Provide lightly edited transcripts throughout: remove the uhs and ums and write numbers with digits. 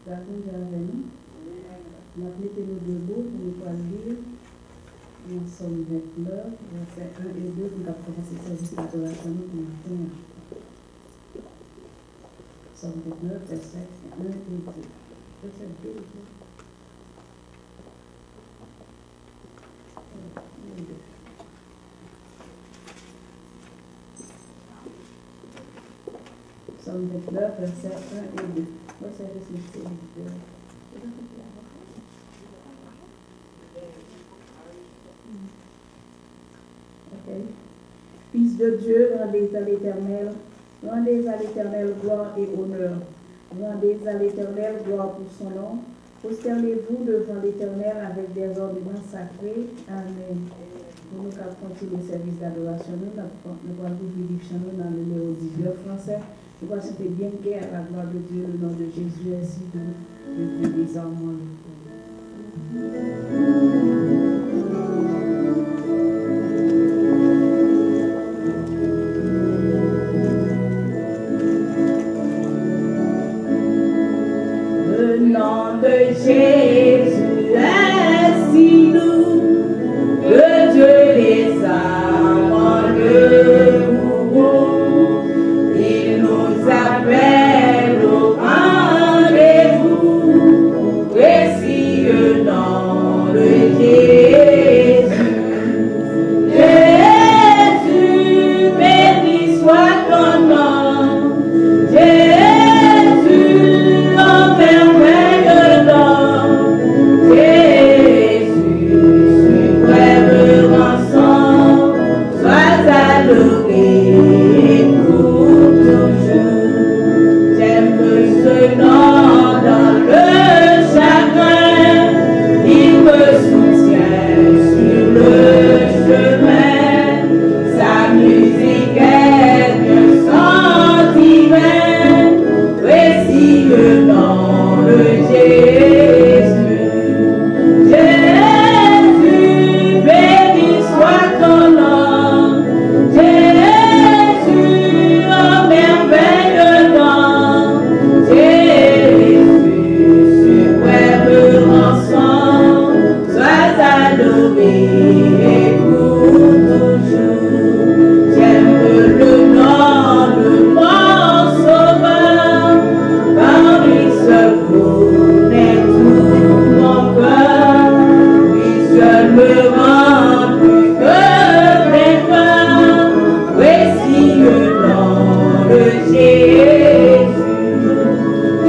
D'accord, bienvenue. Mettez-nous debout pour nous lire. Nous sommes 29, versets 1 et 2, pour commencer ce service d'adoration pour matin. Somme 29, versets 1 et 2. Verset 2. Somme 29, versets 1 et 2. Verset 2. Okay. Fils de Dieu, rendez à l'Éternel, rendez à l'Éternel gloire et honneur. Rendez à l'Éternel gloire pour son nom. Prosternez-vous devant l'Éternel avec des ordonnances sacrées. Amen. Nous allons continuer le service d'adoration. Nous allons ouvrir nous dans le numéro 19 français. Nous allons chanter bien guerre à la gloire de Dieu, le nom de Jésus, ainsi de Dieu désormais. Le nom de Jésus est si doux, que Dieu les amants le mourront. Il nous appelle au rendez-vous, précieux nom de Jésus. Jésus, béni soit ton nom. Jésus, en merveille nom. Jésus, suprême rançon, sois adoré pour toujours. J'aime ce nom dans le chagrin, il me soutient sur le chemin. Sa musique est un sentiment, précieux nom de Jésus. Jésus, béni soit ton nom. Jésus, en merveille nom. Jésus, suprême rançon, sois adoré pour toujours. J'aime le nom de mon sauveur, par lui seul connaît tout mon cœur, lui seul me rend plus que vainqueur, précieux nom de Jésus.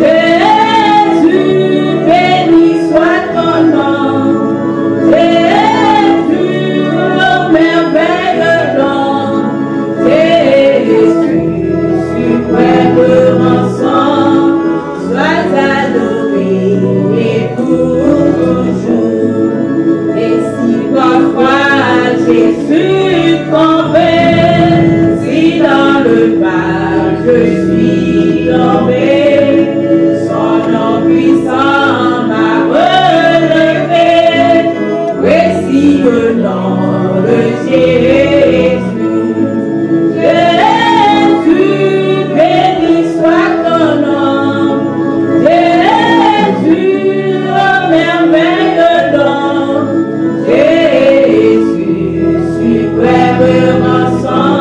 Jésus, béni soit ton nom. Jésus, en merveille nom. Jésus, suprême rançon, sois adoré pour toujours. Et si parfois Jésus convainc, si dans le mal je suis tombé, son nom puissant m'a relevé, précieux nom de Jésus. Jésus, béni soit ton nom. Jésus, en merveille nom. Jésus, suprême rançon,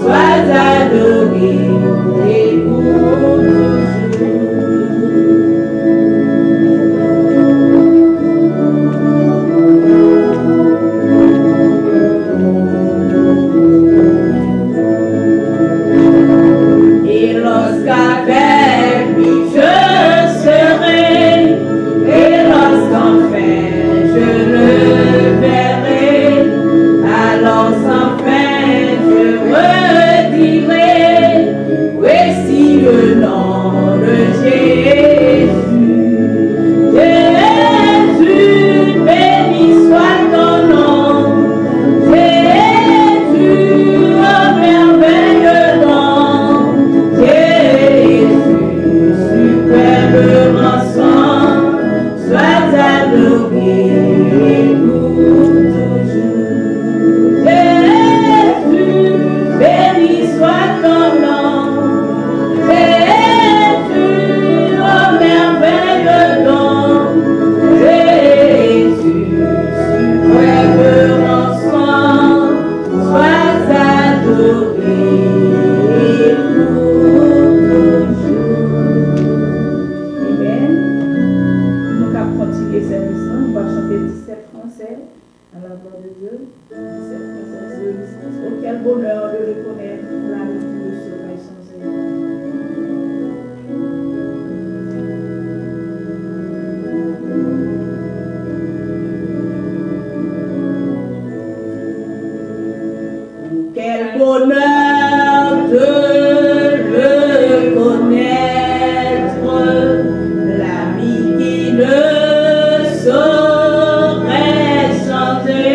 sois adoré et pour Et lorsqu'avec lui je serai, et lorsqu'enfin je le verrai, alors sans fin je redirai, voici le nom de Jésus. Jésus, béni soit ton nom. Jésus, en merveille nom. Jésus, suprême rançon, sois adoré pour toujours. Jésus, béni soit ton nom. Jésus, en gloire de Dieu, cette présence de l'existence. Oh, quel bonheur de le connaître, la nuit de sommeil sans aide. Quel bonheur de le connaître, l'ami qui ne saurait chanter.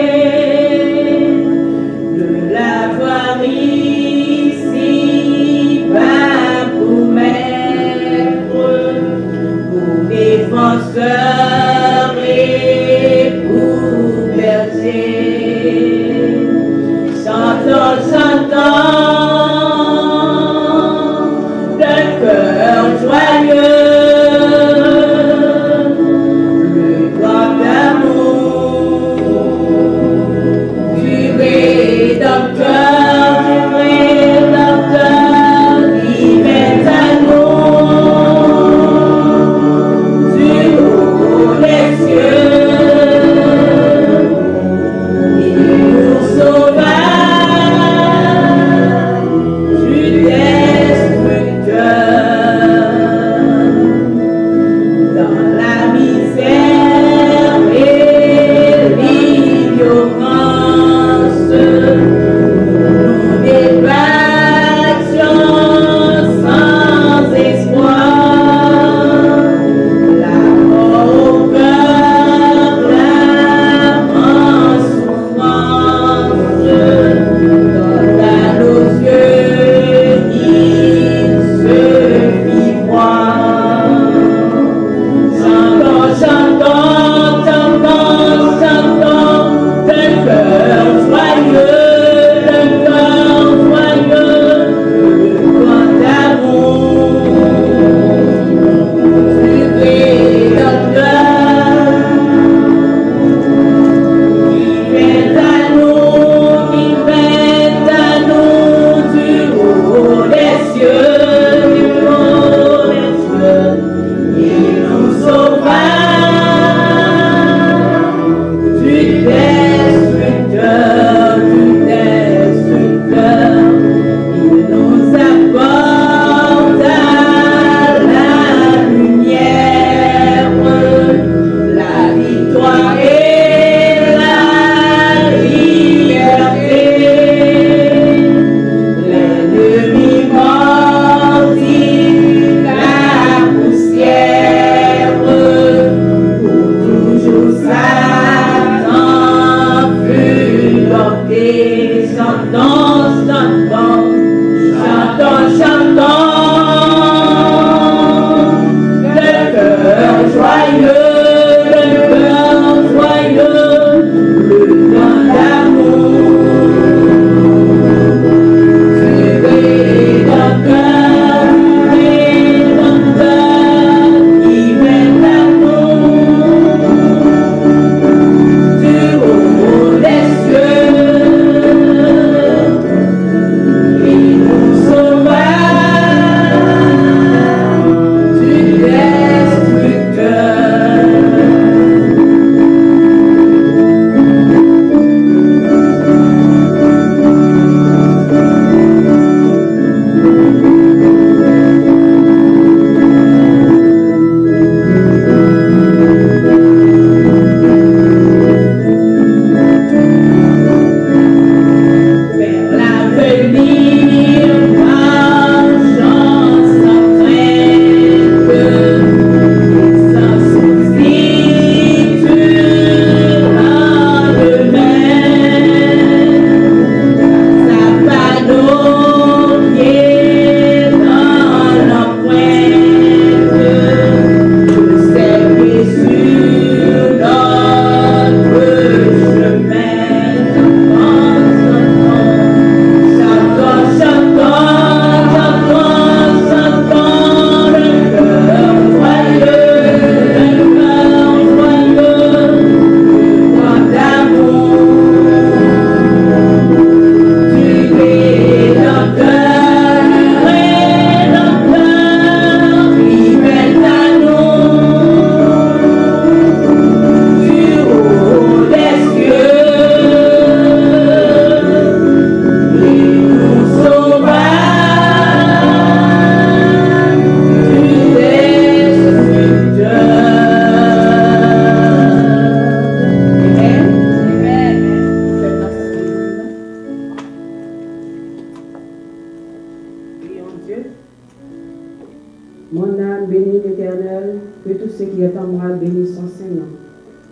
ce qui est en moi, bénis son Seigneur.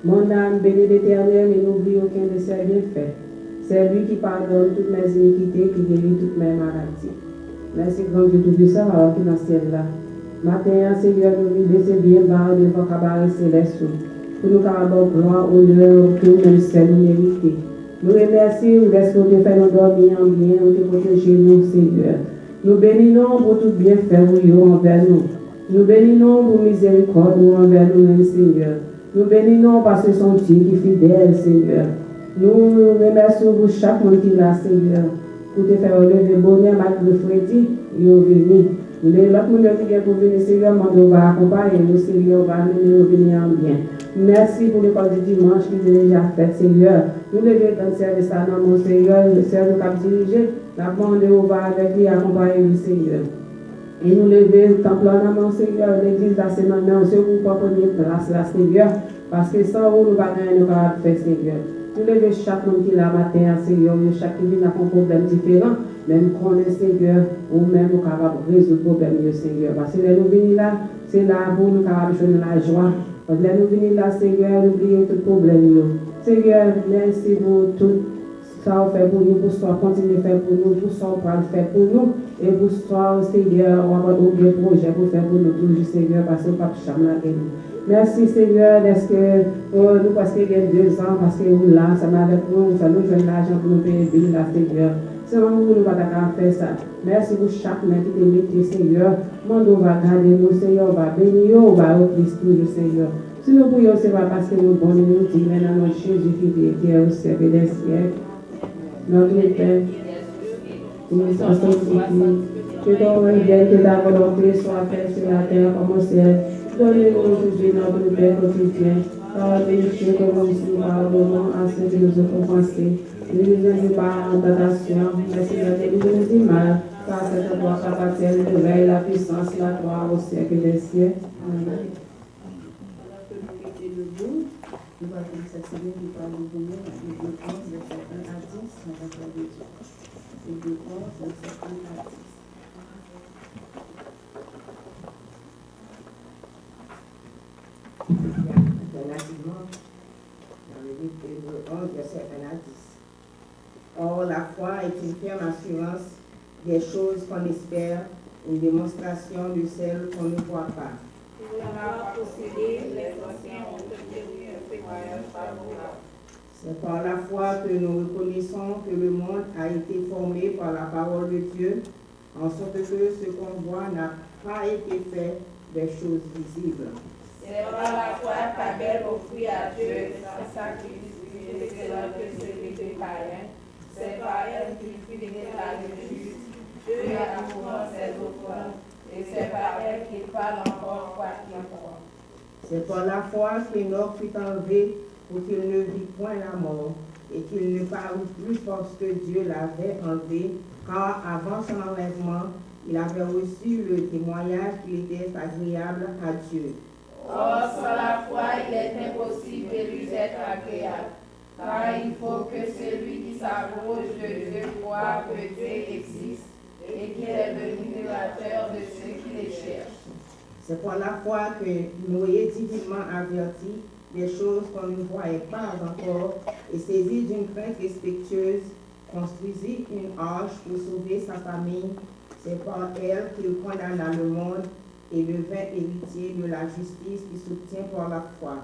Mon âme bénit l'Éternel et n'oublie aucun de ses bienfaits. C'est lui qui pardonne toutes mes iniquités, qui guérit toutes mes maladies. Merci, grand Dieu Tout-Puissant, alors qui est dans le ciel là. Matin, Seigneur, nous lui laissons bien bas devant cabaret céleste. Pour nous avoir gloire, honneur, que nous seul nous mériter. Nous remercions parce que Dieu fait nous dormir en bien, nous te protéger nous, Seigneur. Nous bénissons pour tout bien faire envers nous. Nous bénissons pour miséricorde envers nous-mêmes, Seigneur. Nous bénissons parce que son Dieu qui est fidèle, Seigneur. Nous remercions pour chaque monde qui est là, Seigneur. Pour te faire lever bonheur, malgré Freddy, il est venu. L'autre monde qui est pour venir, Seigneur, nous va accompagner nous, Seigneur, va nous venir en bien. Merci pour l'école du dimanche qui est déjà faite, Seigneur. Nous levons dans le service à mon Seigneur, le Seigneur nous a dirigé, la demande au va avec lui, accompagner le Seigneur. Et nous levons le temple en mon Seigneur, l'église la semaine, nous vous première place, la Seigneur, parce que sans vous, nous ne pouvons pas faire, Seigneur. Nous levons chaque monde qui est là matin, Seigneur, chaque qui vient avec un problème différent, même qu'on est Seigneur, ou même nous sommes capables de résoudre le problème, Seigneur. Parce que nous venons là, c'est là pour nous capables de faire la joie. Quand nous venons là, Seigneur, oubliez tout problème. Seigneur, merci pour tout ça vous fait pour nous, pour ça continuer à faire pour nous, pour ça on va le faire pour nous, et pour ça, Seigneur, on va oublier le projet pour faire pour nous toujours, Seigneur, parce que pas jamais la gueule. Merci, Seigneur, est-ce que nous parce qu'il y a 2 ans, parce que vous là, ça m'a avec nous, ça nous donne l'argent pour nous payer le là, Seigneur. C'est vraiment nous ne pas faire ça. Merci pour chaque main qui te met, Seigneur. Mon Dieu va garder nous, Seigneur, on va bénir, on va offrir toujours, Seigneur. Si nous prions, c'est pas parce que nous bonnes, nous disons maintenant, notre Jésus qui est au service des siècles. Notre Père, nous sommes sanctifiés. Que ton règne, que ta volonté soit faite sur la terre comme au ciel. Donne-nous aujourd'hui notre pain quotidien. Pardonnez-nous comme nous pardonnons à ceux qui nous ont offensés. Ne nous aide pas en tentation, mais Seigneur, délivre-nous du mal. Car c'est toi qui appartient le réveil, la puissance, la gloire au siècle des siècles. Amen. Nous allons cette semaine qui parle de vous, les 2 11, verset 1 à 10, dans la parole de Dieu. Les 2 11, verset 1 à 10. Alternativement, dans le livre de 11, verset 1 à 10. Or, la foi est une ferme assurance des choses qu'on espère, une démonstration de celles qu'on ne voit pas. C'est par la foi que nous reconnaissons que le monde a été formé par la parole de Dieu, en sorte que ce qu'on voit n'a pas été fait des choses visibles. C'est par la foi qu'Abel offrit à Dieu un sacrifice plus excellent que celui de Caïn. C'est par elle qu'il fut déclaré juste. Dieu approuvant ses offrandes, et c'est par elle qu'il parle encore quoi qu'il croit. C'est par la foi qu'Enoch fut enlevé pour qu'il ne vit point la mort, et qu'il ne parut plus parce que Dieu l'avait enlevé, car avant son enlèvement, il avait reçu le témoignage qu'il était agréable à Dieu. Or, sans la foi, il est impossible de lui être agréable, car il faut que celui qui s'approche de Dieu croit que Dieu existe et qu'il est le libérateur de ceux qui les cherchent. C'est par la foi que Noé, divinement averti des choses qu'on ne voyait pas encore, et saisi d'une crainte respectueuse, construisit une arche pour sauver sa famille. C'est par elle qu'il condamna le monde et devint héritier de la justice qui s'obtient par la foi.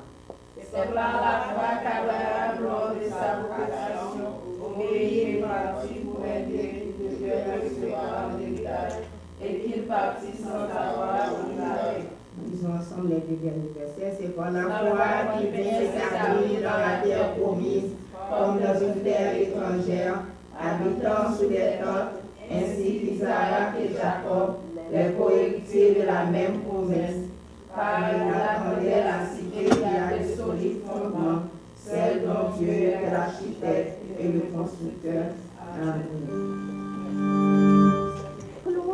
C'est par la foi qu'Abraham, lors de sa vocation, obéit et partit pour aider de Dieu recevoir l'héritage, et qu'il partit sans avoir où il allait. Lisons ensemble les 2 derniers versets. C'est par la foi qu'il vient s'établir dans la terre promise, comme dans une terre étrangère, habitant sous des tentes, ainsi qu'Isaac et Jacob, les cohéritiers de la même promesse. Car il attendait la cité qui a de solides fondements, celle dont Dieu est l'architecte et le constructeur. Amen. Oh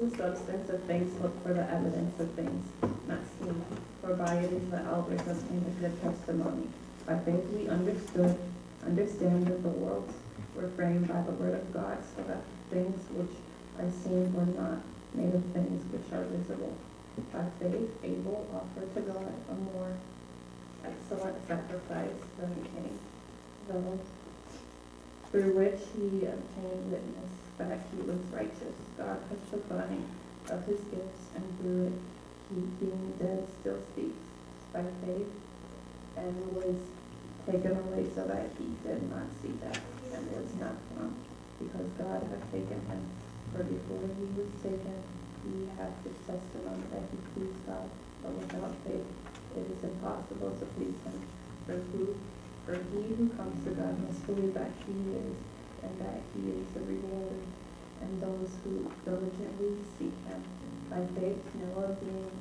the substance of things, look for the evidence of things not seen. For by it is the elders obtained good testimony. By faith we understand that the worlds were framed by the word of God, so that things which are seen were not made of things which are visible. By faith Abel offered to God a more excellent sacrifice than Cain, though through which he obtained witness that he was righteous. God testifying of his gifts, and through it he, being dead, still speaks. By faith, and was taken away so that he did not see death, and was not found, because God had taken him. For before he was taken, he had this testimony that he pleased God, but without faith it is impossible to please him. For he who comes to God must believe that he is, and that he is the rewarder, and those who diligently seek him. By faith Noah, being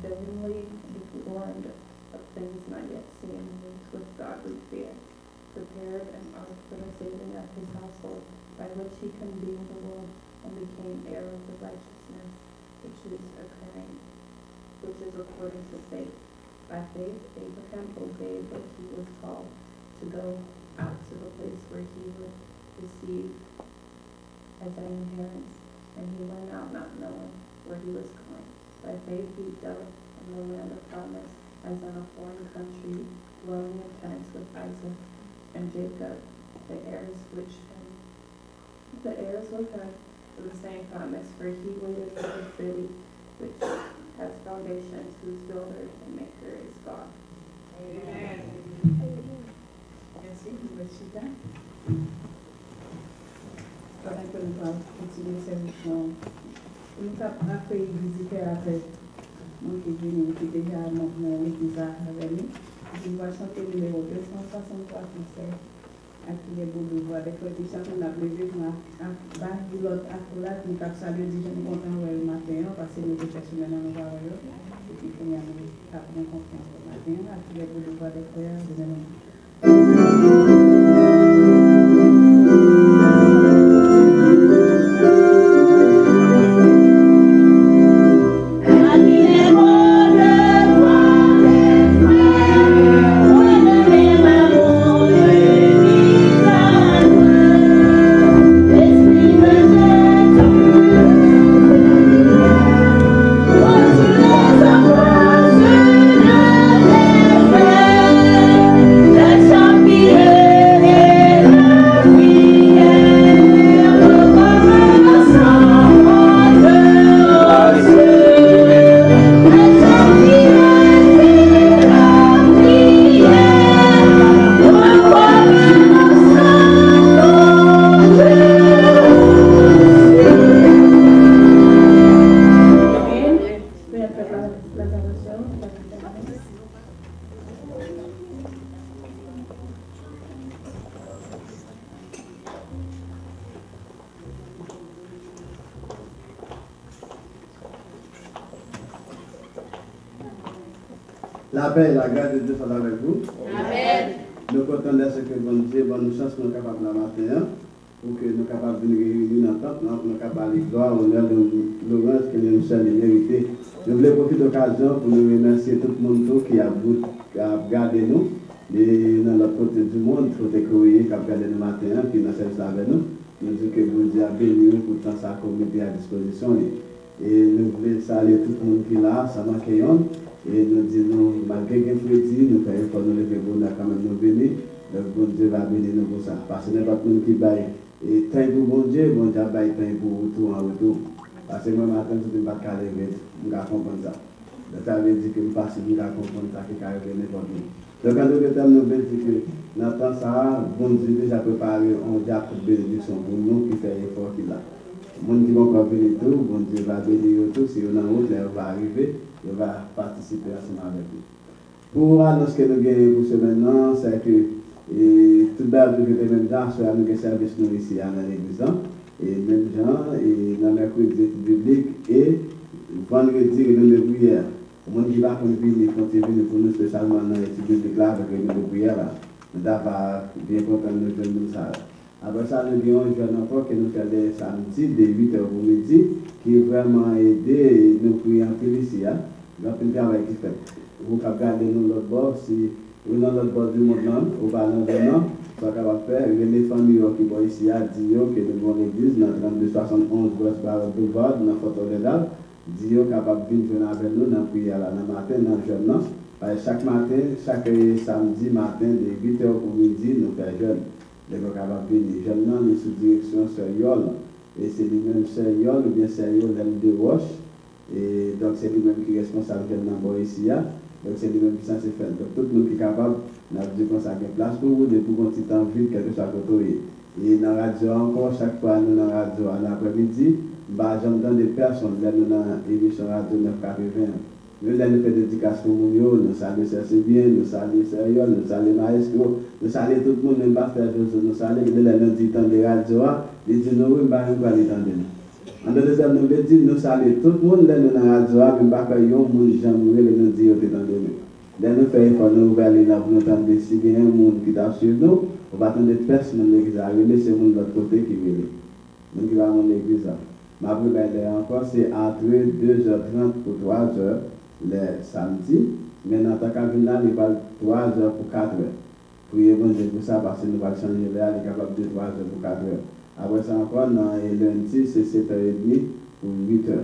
divinely warned of things not yet seen, moved with godly fear, prepared an ark for the saving of his household, by which he condemned the world and became heir of the righteousness which is according to faith. By faith Abraham obeyed that he was called to go out to the place where he would receive as an inheritance, and he went out not knowing where he was going. By faith he dwelt in the land of promise, as in a foreign country, dwelling in tents with Isaac and Jacob, the heirs with him for the same promise. For he waited for the city which has foundations, whose builder and maker is God. Amen. Merci, Rachida. Pendant que nous allons continuer cette mission, nous avons fait visiter avec moi qui est déjà dans l'église avec nous. Je vais chanter le numéro 263 qui c'est à qui les beaux de voix. Avec le t-shirt, on a levé à bas de l'autre accolade, nous avons salué déjà nous contents le matin parce que nous avons cherché maintenant nous voir eux. Et puis, nous avons bien confiance le matin à qui les beaux de voix des frères de nous. La paix et la grâce de Dieu soient avec vous. Amen. Nous comptons de ce que bon Dieu, bonne chance, nous sommes capables de la matin, pour que nous sommes capables de nous réunir dans le temps, nous sommes capables de gloire, honneur, de l'orange que nous sommes mérités. Nous voulons profiter de l'occasion pour nous remercier tout le monde qui a regardé nous, et dans l'autre côté du monde, côté courrier, qui a regardé nous matin, qui nous service avec nous. Nous disons que bon Dieu a béni nous pour tant sa communauté à disposition. Et nous voulons saluer tout le monde qui est là, ça manque rien. Et nous disons, malgré qu'il faut dire, nous faisons pour nous lever pour quand même nous bénir. Le bon Dieu va bénir nous pour ça. Parce que n'importe qui qui baille. Et tant pour bon Dieu baille tant pour retour en retour. Parce que moi, matin, je ne vais pas carrer, je vais comprendre ça. Ça veut dire que je passe, je vais comprendre ça, qui arrive n'importe où. Donc, quand nous veut dire que dans le temps, ça, bon Dieu déjà préparé, on a toute bénédiction pour nous qui fait l'effort qu'il a. Les gens qui vont encore venir tout, bon Dieu va bénir tout, si on a en route, là, on va arriver. Je vais participer ensemble avec vous. Pour annoncer que nous gagnons pour ce maintenant, c'est que tout d'abord, nous avons même gens, soit nous avons service nous ici dans l'église, et même gens, et dans le mercredi d'études bibliques, et vendredi, réunion de prière. Les gens qui vont venir, continuer pour nous, spécialement dans l'étude biblique là, avec réunion de prière là. Nous avons bien content de nous faire ça. Après ça, nous avons un jeune encore que nous faisons les samedis de 8h au midi, qui vraiment aidé nous prions en peu ici. Nous avons un travail qui fait. Vous pouvez regarder nous l'autre bord, si vous dans l'autre bord du monde, au bas de nous, soit capable de faire, les familles qui sont ici à Dio, que nous avons l'église, dans 3271 West Barrel Boulevard, dans la photo légale, Dio capable de venir avec nous dans la prière là, dans le matin, dans le jeune. Chaque matin, chaque samedi matin, de 8h au midi, nous faisons jeûne. Les gens capables de venir. Jeunes, nous sous direction Sœur Yol. Et c'est lui-même Sœur Yol, ou bien Sœur Yol, de Roche. Et donc, c'est lui-même qui est responsable de l'emploi ici. Donc, c'est lui-même qui s'en fait. Donc, tout le monde qui est capable, nous avons dit qu'on s'en place pour vous, de pour un petit temps vide, quelque chose à côté. Et dans la radio, encore, chaque fois, nous dans la radio, en après-midi, j'entends des personnes, là, nous dans l'émission Radio 980. Nous avons fait dédicace pour nous, nous saluons c'est bien, nous saluons Sérieux, nous saluons Maestro, nous saluons tout le monde, même Pasteur Joseph, nous saluons nous dit tant de radio, nous disons nous, nous ne pouvons pas entendre. En d'autres termes, nous disons nous saluons tout le monde, nous dans la radio, nous ne pouvons pas nous dire nous entendre. Là, nous faisons effort, nous ouvrons les lèvres, nous entendons si il y a un monde qui t'a suivi nous, on va attendre personne dans l'église, c'est le monde de l'autre côté qui vient. Nous qui va à mon église. Ma première encore, c'est entre 2h30 pour 3h. Les samedis, maintenant, tant qu'à venir là, il va 3h pour 4h. Priez bon Dieu pour ça, parce que nous allons changer là, il est capable de 3h pour 4h. Après ça encore, le lundi, c'est 7h30 pour 8h.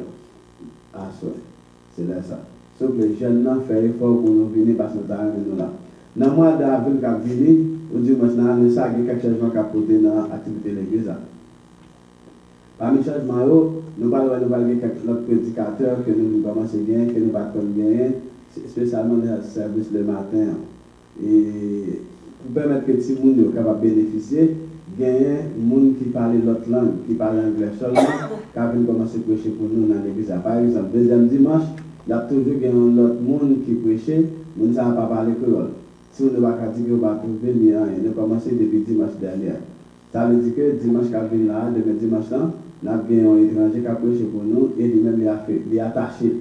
Ah, ça, c'est là ça. Sauf que les jeunes là font effort pour nous venir parce que nous sommes là. Dans le mois d'avril, quand nous venons, on dit maintenant, nous avons quelque chose qui a porté dans l'activité de l'église. Parmi les changements, nous allons quelques prédicateurs que nous commençons bien, que nous battons bien, spécialement dans le service le matin. Et pour permettre que tout le monde soit capable de bénéficier, il y a des gens qui parlent l'autre langue, qui parlent anglais seulement, qui viennent commencer à prêcher pour nous dans l'église. Par exemple, deuxième dimanche, il y a toujours un autre monde qui prêche, nous ne savons pas parler créole. Si on ne va pas dire qu'on va trouver, nous commençons depuis dimanche dernier. Ça veut dire que dimanche qui vient là, demain dimanche là, nous avons un étranger qui a prêché pour nous et lui-même il est attaché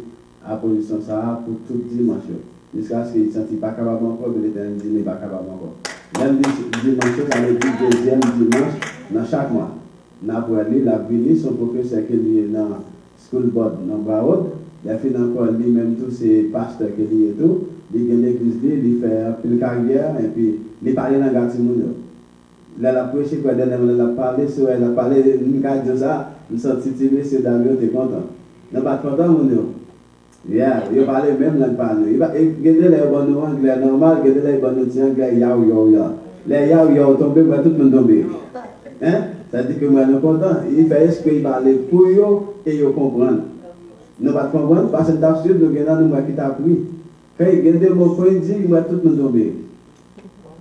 à la position ça pour tout dimanche. Jusqu'à ce qu'il ne se sente pas capable encore, mais l'Éternel dit qu'il n'est pas capable encore. Même dimanche, ça veut dire deuxième dimanche dans chaque mois. Nous avons venu, son professeur qui est dans le school board, dans Baod, il a fait encore lui-même tous ces pasteurs qui est et tout, il a l'église, il fait une carrière et puis il parle dans le Gatimonio. Là, la prêche, quoi, elle a parlé, elle a parlé, nous avons dit ça, nous sommes titrés, c'est Damien, tu es content. Nous ne sommes pas contents, mon Dieu. Il parle même dans le panneau. Il va garder les bonnes anglais normal, garder les bonnes anglais, ya. Les ya tombent, tout le monde tombe. Hein? Ça dit que moi, nous sommes contents. Il fait esprit parler pour eux et ils comprennent. Nous ne pouvons pas comprendre parce que dans le nous avons nous qui t'a appris. Quand il y a des mots pour dire, il va tout le monde tomber.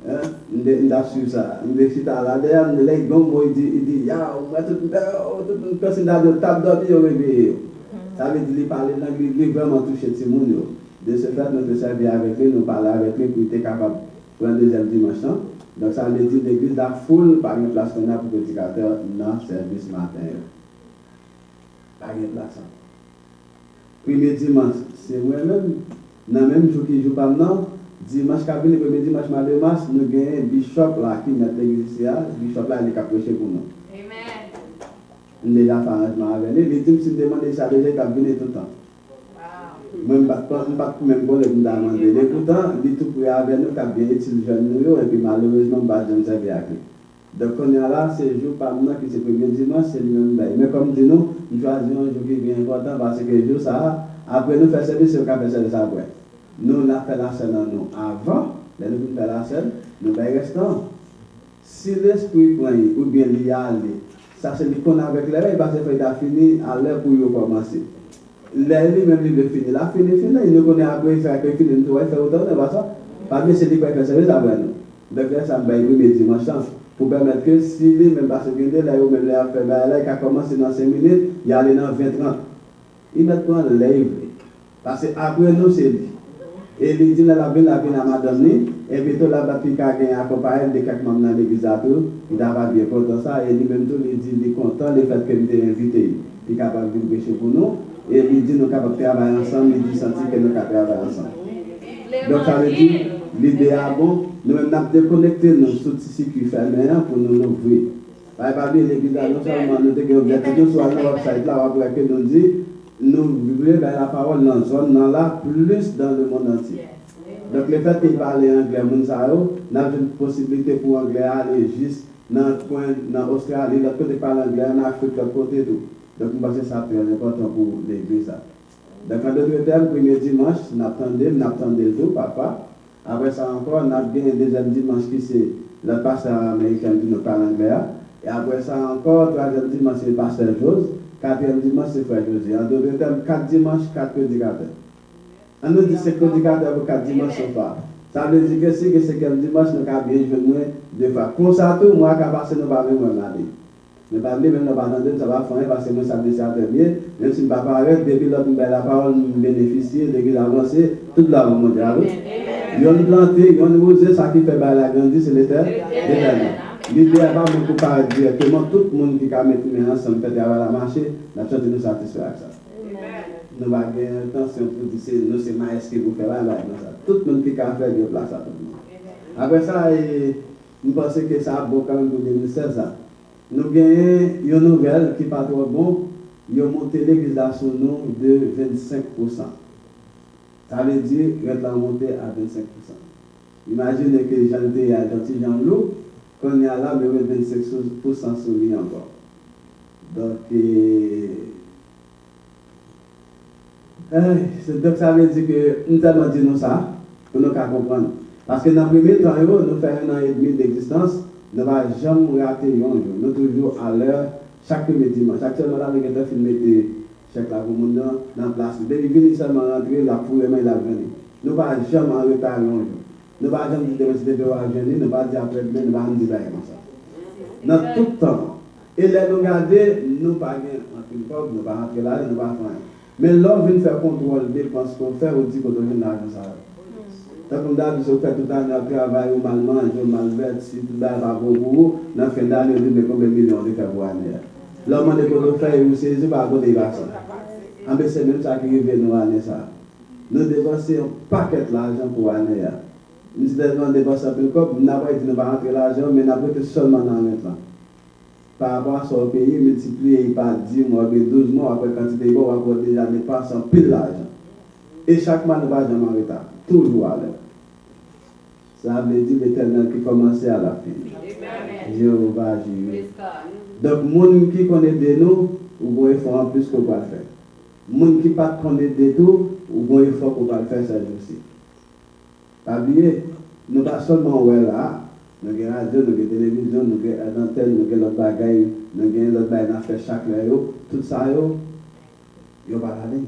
Nous avons su ça. Nous avons su ça. Là, derrière, nous avons dit, ya, tout le monde, personne n'a de table d'or, il réveillé. Ça veut dire qu'il parle l'anglais, il vraiment touché tout le monde. De ce fait, nous te servir avec lui, nous parler avec lui pour être capable pour un deuxième dimanche. Donc, ça veut dire que l'église a full par une place qu'on a pour prédicateur dans le service matin. Par une place. Premier dimanche, c'est moi-même, dans le même jour qui joue pas maintenant, dimanche, le premier dimanche, de mars, nous avons un bishop là qui met l'église ici. Le bishop là, il est capricé pour nous. Nous avons fait un arrangement avec lui. Les types se demandent ça déjà qu'il a venu tout le temps. Même pas même pour le demander. Pourtant, il tout pour avec nous, qui a bien utilisé nous, et puis malheureusement, je ne sais pas. Donc, on est là, c'est le jour par mois qui c'est le premier dimanche, c'est le même bail. Mais comme dit nous choisissons un jour qui est bien important parce que le jour ça, après nous faire service, on fait service après. Nous, on a fait la scène en nous. Avant, nous faisons la scène, nous restons. Si l'esprit prend ou bien l'y aller, ça c'est qu'on a avec l'air, parce qu'il a fini à l'heure pour y commencer. L'air lui-même, il veut finir. La fini, il nous connaît après, il fait que finir, il doit faire autant de ça. Parce que c'est lui qui fait service après nous. Donc là, ça me fait le dimanche pour permettre que si lui, même parce que là, il même l'air fait, là, il a commencé dans 5 minutes, il allait dans 20-30. Il met pas l'air. Parce qu'après nous, c'est lui. Et il dit, la ville à madame, et puis tout là, il a accompagné de quelques membres dans l'église à tout, il n'a pas bien content ça, et lui-même tout, il dit, il est content le fait qu'il est invité, il est capable de prêcher pour nous, et il dit, nous sommes capables de travailler ensemble, il dit, sentir que nous sommes capables de travailler ensemble. Donc ça veut dire, l'idée est bon, nous avons déconnecté nos outils circuits fermés pour nous ouvrir. Pas oublier l'église là, non seulement nous devons objectif sur le website là, après que nous dit, nous vivons la parole dans la zone, dans là, plus dans le monde entier. Donc le fait qu'il parle anglais, nous avons une possibilité pour l'anglais aller juste dans le coin, dans l'Australie, l'autre côté parle anglais, en Afrique, l'autre côté tout. Donc je pense que ça c'est important pour l'église. Donc en d'autres termes, premier dimanche, nous attendons tout, papa. Après ça encore, nous avons bien un deuxième dimanche qui c'est le pasteur américain qui nous parle anglais. Et après ça encore, troisième dimanche c'est le pasteur Jose, quatrième dimanche c'est frère José. En d'autres termes, 4 dimanches, 4 prédicateurs. On nous dit que c'est prédicateur pour 4 dimanches au pas. Ça veut dire que si c'est quel dimanche, nous avons bien joué deux fois. Pour ça, tout, moi, qui passe, nous ne pouvons pas regarder. Nous ne pouvons pas attendre, ça va faire parce que nous sommes des bien. Même si nous ne pouvons pas arrêter, depuis l'autre, la parole nous bénéficie, l'église avancée, toute la vie mondiale. Ils ont planté, ils ont osé, ça qui fait la grandie, c'est l'éternel. L'idée n'est pas de comparer directement tout le monde qui a mis ensemble, fait la marché, la chance de nous satisfaire avec ça. Nous avons gagné attention pour dire que nous sommes maïs qui vous fait là. Tout le monde qui a fait de place à tout le monde. Après ça, nous pensons que ça a beaucoup pour 2016. Nous avons une nouvelle qui n'est pas trop bonne. Ils ont monté l'église sur nous de 25%. Ça veut dire qu'elle a monté à 25%. Imaginez que j'en étais à gentil Jean-Loup, qu'on y a là, mais 25% sur lui encore. Donc, donc ça veut dire que nous avons dit nous ça, pour nous comprendre. Parce que dans le premier temps, nous faisons 1 an et demi d'existence, nous n'avons jamais raté un jour. Nous sommes toujours à l'heure, chaque dimanche. Chaque semaine, nous avons filmé chaque la commune dans la place. Depuis que nous sommes rentrés, la foule est venue. Nous n'avons jamais en retard un jour. Nous n'avons jamais dit que nous devons venir, nous n'avons pas dit après demain, nous n'avons dit comme ça. Dans tout le temps. Et là, nous regardons, nous n'avons pas de peuple, nous n'avons pas rentré là, nous n'avons pas fait. Mais l'homme vient faire contrôle des dépenses qu'on fait, on dit qu'on donne l'argent ça. Donc, comme d'habitude, on fait tout le temps le travail, on mal mange, on mal vêt, si tout le monde va pour vous, dans la fin d'année, on dit combien de millions de faire pour l'année. L'homme dit qu'on fait, il sait pas côté il va ça. En fait, c'est même ça qui revient nous l'année ça. Nous dépensons un paquet d'argent pour l'année. Nous dépensons un peu de cop, nous n'avons pas dit nous va rentrer l'argent, mais nous avons été seulement dans maintenant. Par rapport à son pays, multiplié par 10 mois, 12 mois, après quantité de on va déjà dépasser pile d'argent. Et chaque mois, nous va jamais en retard. Toujours à l'heure. Ça veut dire l'Éternel qui commençait à la fin. Jéhovah, Jéhovah. Donc, les gens qui connaissent de nous, ou vont faire en plus qu'on va le faire. Les gens qui ne connaissent pas de tout, ou vont faire qu'on va le faire ça aussi. Pas oublier, nous ne pas seulement là. Nous avons radio, nous avons télévision, nous avons antenne, nous avons l'autre bagaille, nous avons l'autre bagaille à faire chaque heure. Tout ça, il va aller.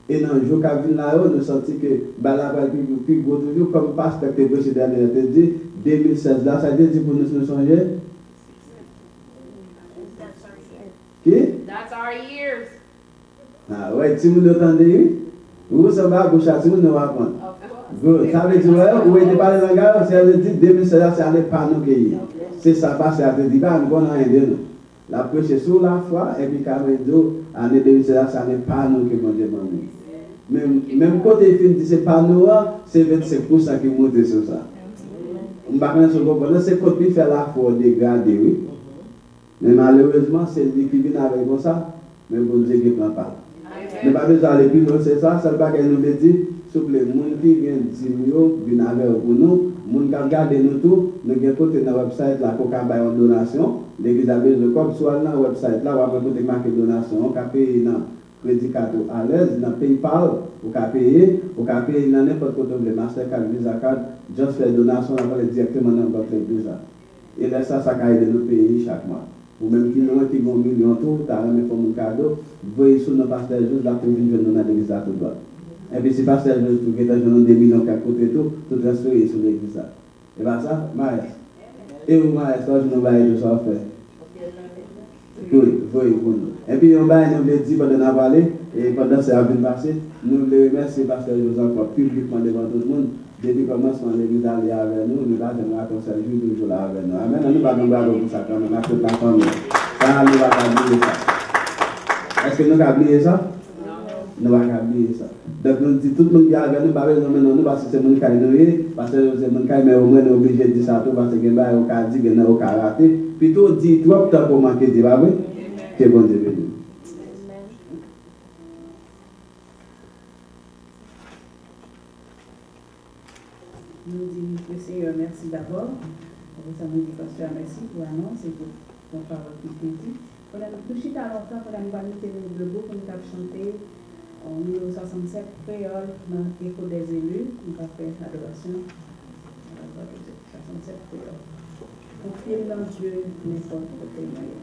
Et dans le jour qui vient là, nous sentons que la bagaille plus gros toujours, comme pasteur que le dernier a dit, 2016 là, ça dit pour nous changer. Qui? That's our years. Ah ouais, si vous l'entendez, vous savez à gauche, si vous ne va prendre. Good. Ça veut dire, où est-ce que parler de langage, ça veut dire 2016, c'est aller par nous qui. C'est ça, parce que ça veut dire, nous n'avons rien de nous. La prêche sur la foi, et puis quand même, l'année 2016, ça n'est pas nous qui vont demander. Même côté il dit, c'est pas nous, c'est 25% qui montent sur ça. On ne va pas se comprendre, c'est quand il fait la foi dégradée, oui. Mais malheureusement, c'est lui qui vient avec ça, mais bon Dieu qui ne prend pas. Mais pas besoin d'aller plus loin, c'est ça, c'est le bagage nous le dit. S'il vous plaît, les gens qui viennent dire avec nous, les gens qui regardent nous tout, nous avons côté dans le website là, pour faire une donation. L'église a besoin de comme soit dans le website là, on va côté marquer donation, on peut payer dans crédit card à l'aise, dans PayPal, on peut payer dans n'importe quoi de Mastercard, Visa Card, juste faire donation, on va aller directement dans votre église. Et là, ça aide nous payer chaque mois. Ou même qui ont un million tout, tu as un cadeau, voyez sur nos pasteurs juste là pour vivre dans l'église à tout droit. Et puis si pasteur José tout qui est des millions qu'à côté tout transféré sur l'église. Et bien ça, Maïs. Et vous Maïs, toi je nous vais aider ça à faire. Oui. Et puis on va nous dire pendant la vallée, et pendant ce qui vient passer, nous voulons remercier pasteur José encore publiquement devant tout le monde. Depuis le commencement de l'église aller avec nous, nous allons raconter toujours là avec nous. Amen. Nous allons nous pour ça quand même, toute la famille. Ça, nous allons oublier ça. Est-ce que nous allons oublier ça? nous ne pouvons pas oublier ça. Donc nous disons tout le monde qui a nous pas besoin nous parce que c'est mon cas parce que c'est mon cas mais au moins on est obligé de dire ça tout parce que ben au cas dit que non au cas raté plutôt dit trop temps pour manquer de pas vrai que bon Dieu bénisse. Nous disons que Seigneur merci d'abord. Ça nous dit pasteur merci pour l'annonce et pour ton parole qui t'est dit. On a tout chita longtemps pour nous mettre debout pour nous chanter en 1967 créole dans l'écho des élus. Nous avons fait l'adoration à la voix de 67 créole. Confiez dans Dieu n'importe quel moyen.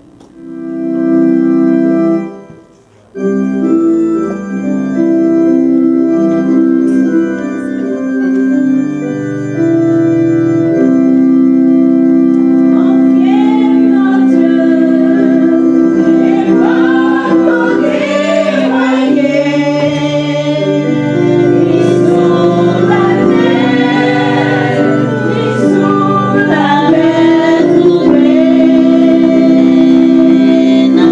Na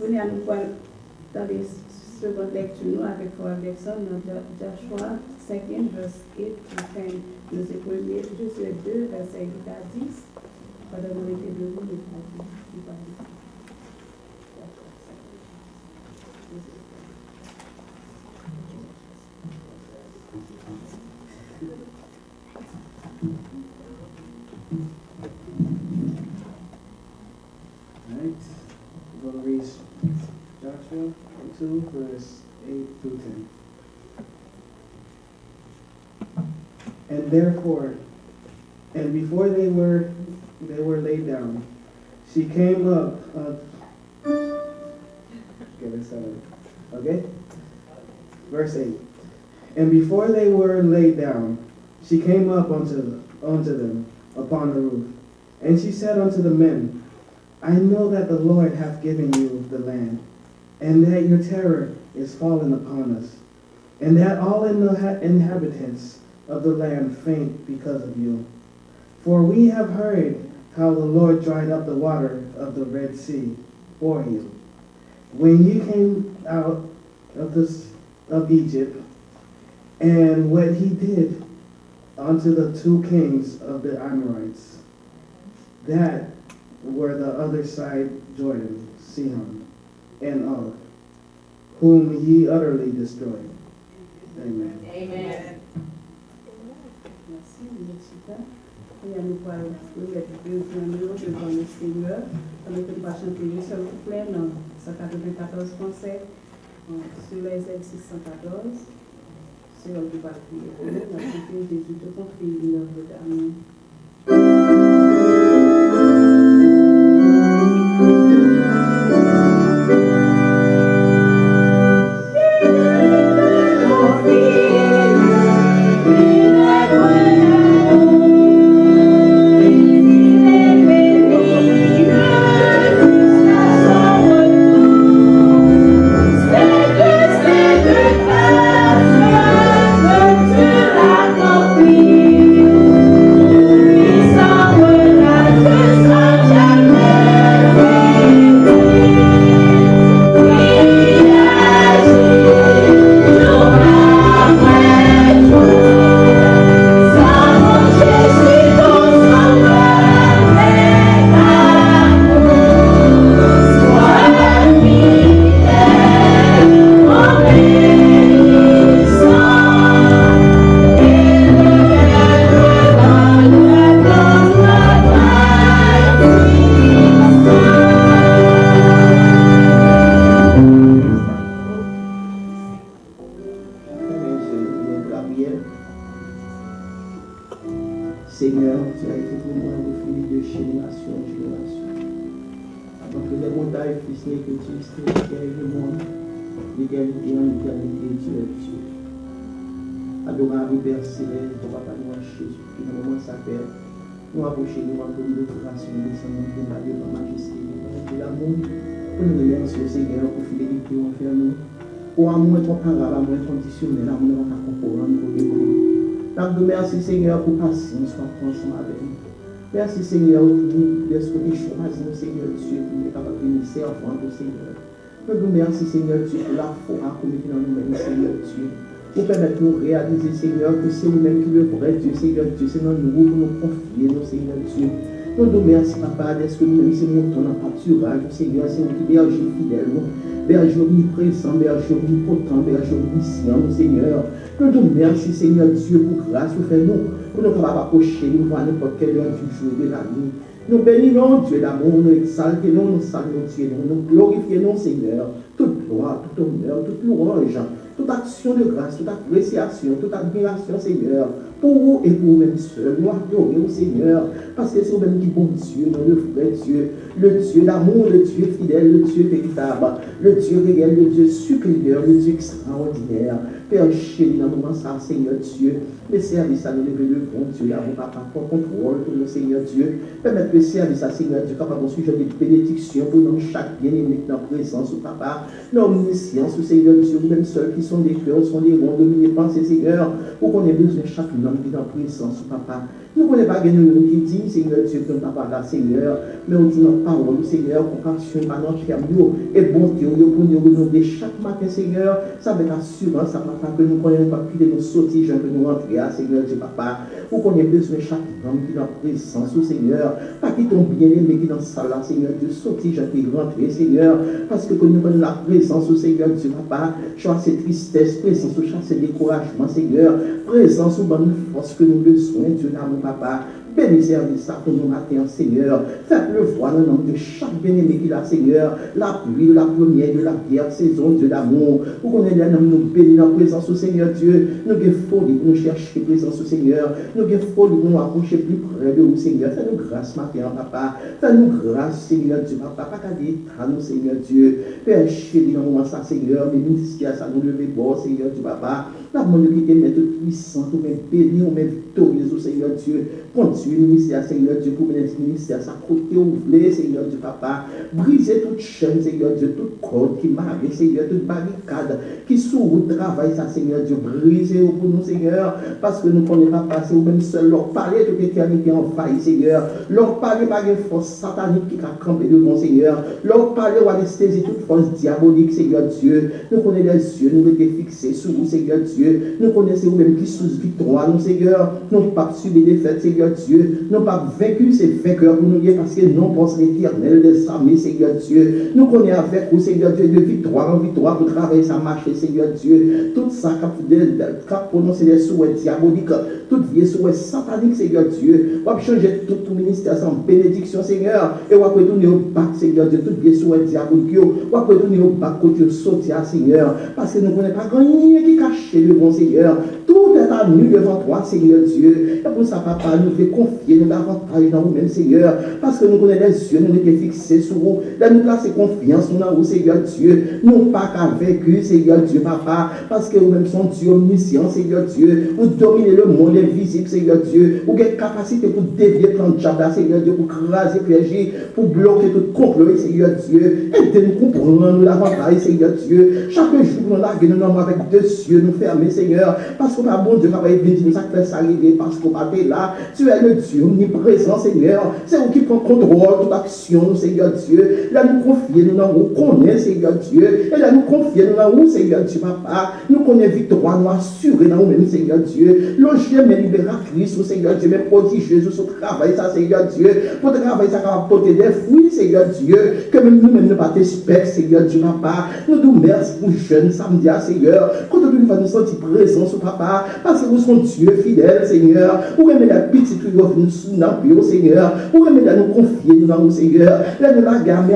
On a nous dans les secondes lectures avec Frère Alexandre dans Joshua 5, verset 8 jusqu'à Josué 2, verset 8 à 10. Pendant nous mettez debout, nous Alright, we're going to read Joshua 2, verse 8 through 10. And therefore, and before they were laid down, she came up. Okay? Verse 8. And before they were laid down, she came up unto them upon the roof. And she said unto the men, I know that the Lord hath given you the land, and that your terror is fallen upon us, and that all inhabitants of the land faint because of you. For we have heard how the Lord dried up the water of the Red Sea for you, when you came out of Egypt, and what he did unto the 2 kings of the Amorites, that were the other side Jordan, Sihon and Og, whom ye utterly destroyed. Amen. Amen. Merci, et à nous voir le devant le Seigneur, avec une va chanter une seule couplet dans 194 français, sur les ailes 614, sur le devoir prier. On va chanter Jésus te confie une œuvre d'amour. Seigneur, tu as été pour moi le fil de génération en génération. Avant que les montagnes fussent nées, que tu es ciel et le monde, l'égalité en éternité, tu es Dieu. Adorable Père céleste, ton Papa nous Jésus, qui dans le moment s'appelle, nous approcher nous en donne de grâce, nous descendons de la majesté, de l'amour, pour nous remercier Seigneur pour fidélité envers nous, pour amour incomparable, amour inconditionnel, amour incomparable pour l'évoluer. Nous merci Seigneur pour patience, pour prendre avec nous. Merci Seigneur pour ce que tu choisis, Seigneur Dieu, pour nous capables de nous servir, Seigneur. Nous merci Seigneur Dieu pour la foi que nous dans nous-mêmes, Seigneur Dieu. Pour permettre de nous réaliser, Seigneur, que c'est nous-mêmes qui le vrai Dieu, Seigneur Dieu, c'est dans nous pour nous confier, Seigneur Dieu. Nous merci, Papa, est-ce que nous-mêmes, c'est mon temps en pâturage, Seigneur, c'est nous qui berger fidèle, berger omniprésent, berger omnipotent, berger omniscient, Seigneur. Nous te merci, Seigneur Dieu, pour grâce, pour faire nous, pour nous capables d'approcher, nous voir n'importe quelle heure du jour de la nuit. Nous bénissons Dieu d'amour, nous exaltons, nous saluons Dieu, nous glorifions, Seigneur, toute gloire, tout honneur, toute louange, toute action de grâce, toute appréciation, toute admiration, Seigneur, pour vous et pour vous-même seul. Nous adorons, Seigneur, parce que c'est vous-même qui bon Dieu, le vrai Dieu, le Dieu d'amour, le Dieu fidèle, le Dieu véritable, le Dieu réel, le Dieu supérieur, le Dieu extraordinaire. Père chéri, dans le moment ça, Seigneur Dieu, mes services à nous lever le bon Dieu, là, mon papa, pour contrôle pour nous, Seigneur Dieu. Permettre le service à Seigneur Dieu, capable de suivre des bénédictions pour nous, chaque bien-aimé dans la présence, papa. L'omniscience, Seigneur Dieu, même ceux qui sont des cœurs, sont des ronds, dominés, pensez, Seigneur, pour qu'on ait besoin de chaque homme qui est dans la présence, papa. Nous ne connaissons pas que nous qui dit, Seigneur Dieu, que nous n'avons pas là, Seigneur, mais on dit notre parole, Seigneur, compassion, par notre terme, et bonté, pour nous renouveler chaque matin, Seigneur, ça avec assurance, papa, que nous connaissons pas quitter nos sorties, que nous rentrons, Seigneur Dieu, papa, pour qu'on ait besoin de chaque homme qui est dans la présence, Seigneur, pas qui ton bien-aimé qui est dans la salle, Seigneur Dieu, sortie, je t'ai rentré, Seigneur, parce que nous connaissons la présence, Seigneur Dieu, papa, chasse tristesse, présence, chasse découragement, Seigneur, présence, bonne force que nous besoin, Dieu, là, mon papa. Bénis service ça pour nous matin, Seigneur. Faites-le voir le nom de chaque bien-aimé qui a, Seigneur. La pluie de la première, de la guerre, saison, Dieu d'amour. Pour qu'on ait les noms, nous bénis dans la présence au Seigneur Dieu. Nous avons folie pour nous chercher présence au Seigneur. Nous avons folie pour nous approcher plus près de vous, Seigneur. Fais-nous grâce matin, papa. Fais-nous grâce, Seigneur Dieu, papa. Pas qu'à dire à nous, Seigneur Dieu. Père chéri, dans le moment ça, Seigneur. Les ministères, ça nous lever bon, Seigneur Dieu, papa. La demande qui est tout puissant, ou même béni, ou même victorieux, au Seigneur Dieu. Continue le ministère, Seigneur Dieu, pour mener ce ministère, ça côté ouvré, Seigneur Dieu, papa. Briser toute chaîne, Seigneur Dieu, toute corde qui marque, Seigneur, toute barricade qui sous le travail, ça, Seigneur Dieu. Briser pour nous, Seigneur, parce que nous ne connaissons pas passer, ou même seul, leur parler toute l'éternité en faille, Seigneur. Leur parler par une force satanique qui a campé devant, Seigneur. Leur parler ou anesthésie toute force diabolique, Seigneur Dieu. Nous connaissons les yeux, nous étions fixés sur vous, Seigneur Dieu. Nous connaissons même qui sous victoire, nous, Seigneur. Nous n'avons pas subi des défaites, Seigneur Dieu. Nous n'avons pas vaincu ces vainqueurs pour nous, parce que nous pensons l'éternel des armées, Seigneur Dieu. Nous connaissons avec vous, Seigneur Dieu, de victoire en victoire pour travailler sa marche, Seigneur Dieu. Tout ça, cap prononcer les souhaits diaboliques, toute vie souhait satanique, Seigneur Dieu. On va changer tout ministère sans bénédiction, Seigneur. Et on va retourner au bac, Seigneur Dieu, toute vie souhait diabolique. On va retourner au bac côté sauter, Seigneur. Parce que nous ne connaissons pas rien qui cache le bon Seigneur. Tout est à nous devant toi, Seigneur Dieu. Et pour ça, papa, nous fait confier nous davantage dans vous-même, Seigneur. Parce que nous connaissons les yeux, nous étions fixés sur vous. Là, nous plaçons confiance dans vous, Seigneur Dieu. Nous pas qu'à vécu, Seigneur Dieu, papa. Parce que vous-même sont Dieu omniscient, Seigneur Dieu. Vous dominez le monde invisible, Seigneur Dieu. Vous avez capacité pour dévier le plan de Jabba, Seigneur Dieu, pour craser Pierre, pour bloquer tout complot, Seigneur Dieu. Aidez-nous comprendre nous davantage, Seigneur Dieu. Chaque jour, nous larguons nous avec deux yeux, nous fermer, Seigneur. Parce qu'on a bon Dieu, papa, il vient nous fait s'arriver, parce qu'on va être là. Tu es le Dieu omniprésent, Seigneur. C'est vous qui prend contrôle toute action, Seigneur Dieu. Là, nous confions, nous dans vous connaissons, Seigneur Dieu. Et là, nous confions, nous dans vous, Seigneur Dieu, papa. Nous connaissons victoire, nous assurer dans nous-mêmes, Seigneur Dieu. L'ongé, mais libératrice, Seigneur Dieu, mais prodigieuse, sur travail, ça, Seigneur Dieu. Pour travailler, ça, va porter des fruits, Seigneur Dieu. Que même nous-mêmes, ne pas t'espérer, Seigneur Dieu, papa. Nous nous merci pour jeunes samedi, Seigneur. Quand nous nous sentir présents, papa. Parce que vous sommes Dieu fidèle, Seigneur. Vous aimez la petite qui vous sous l'empire, Seigneur. Vous aimez la nous confier dans vous, Seigneur. Là, nous la garder,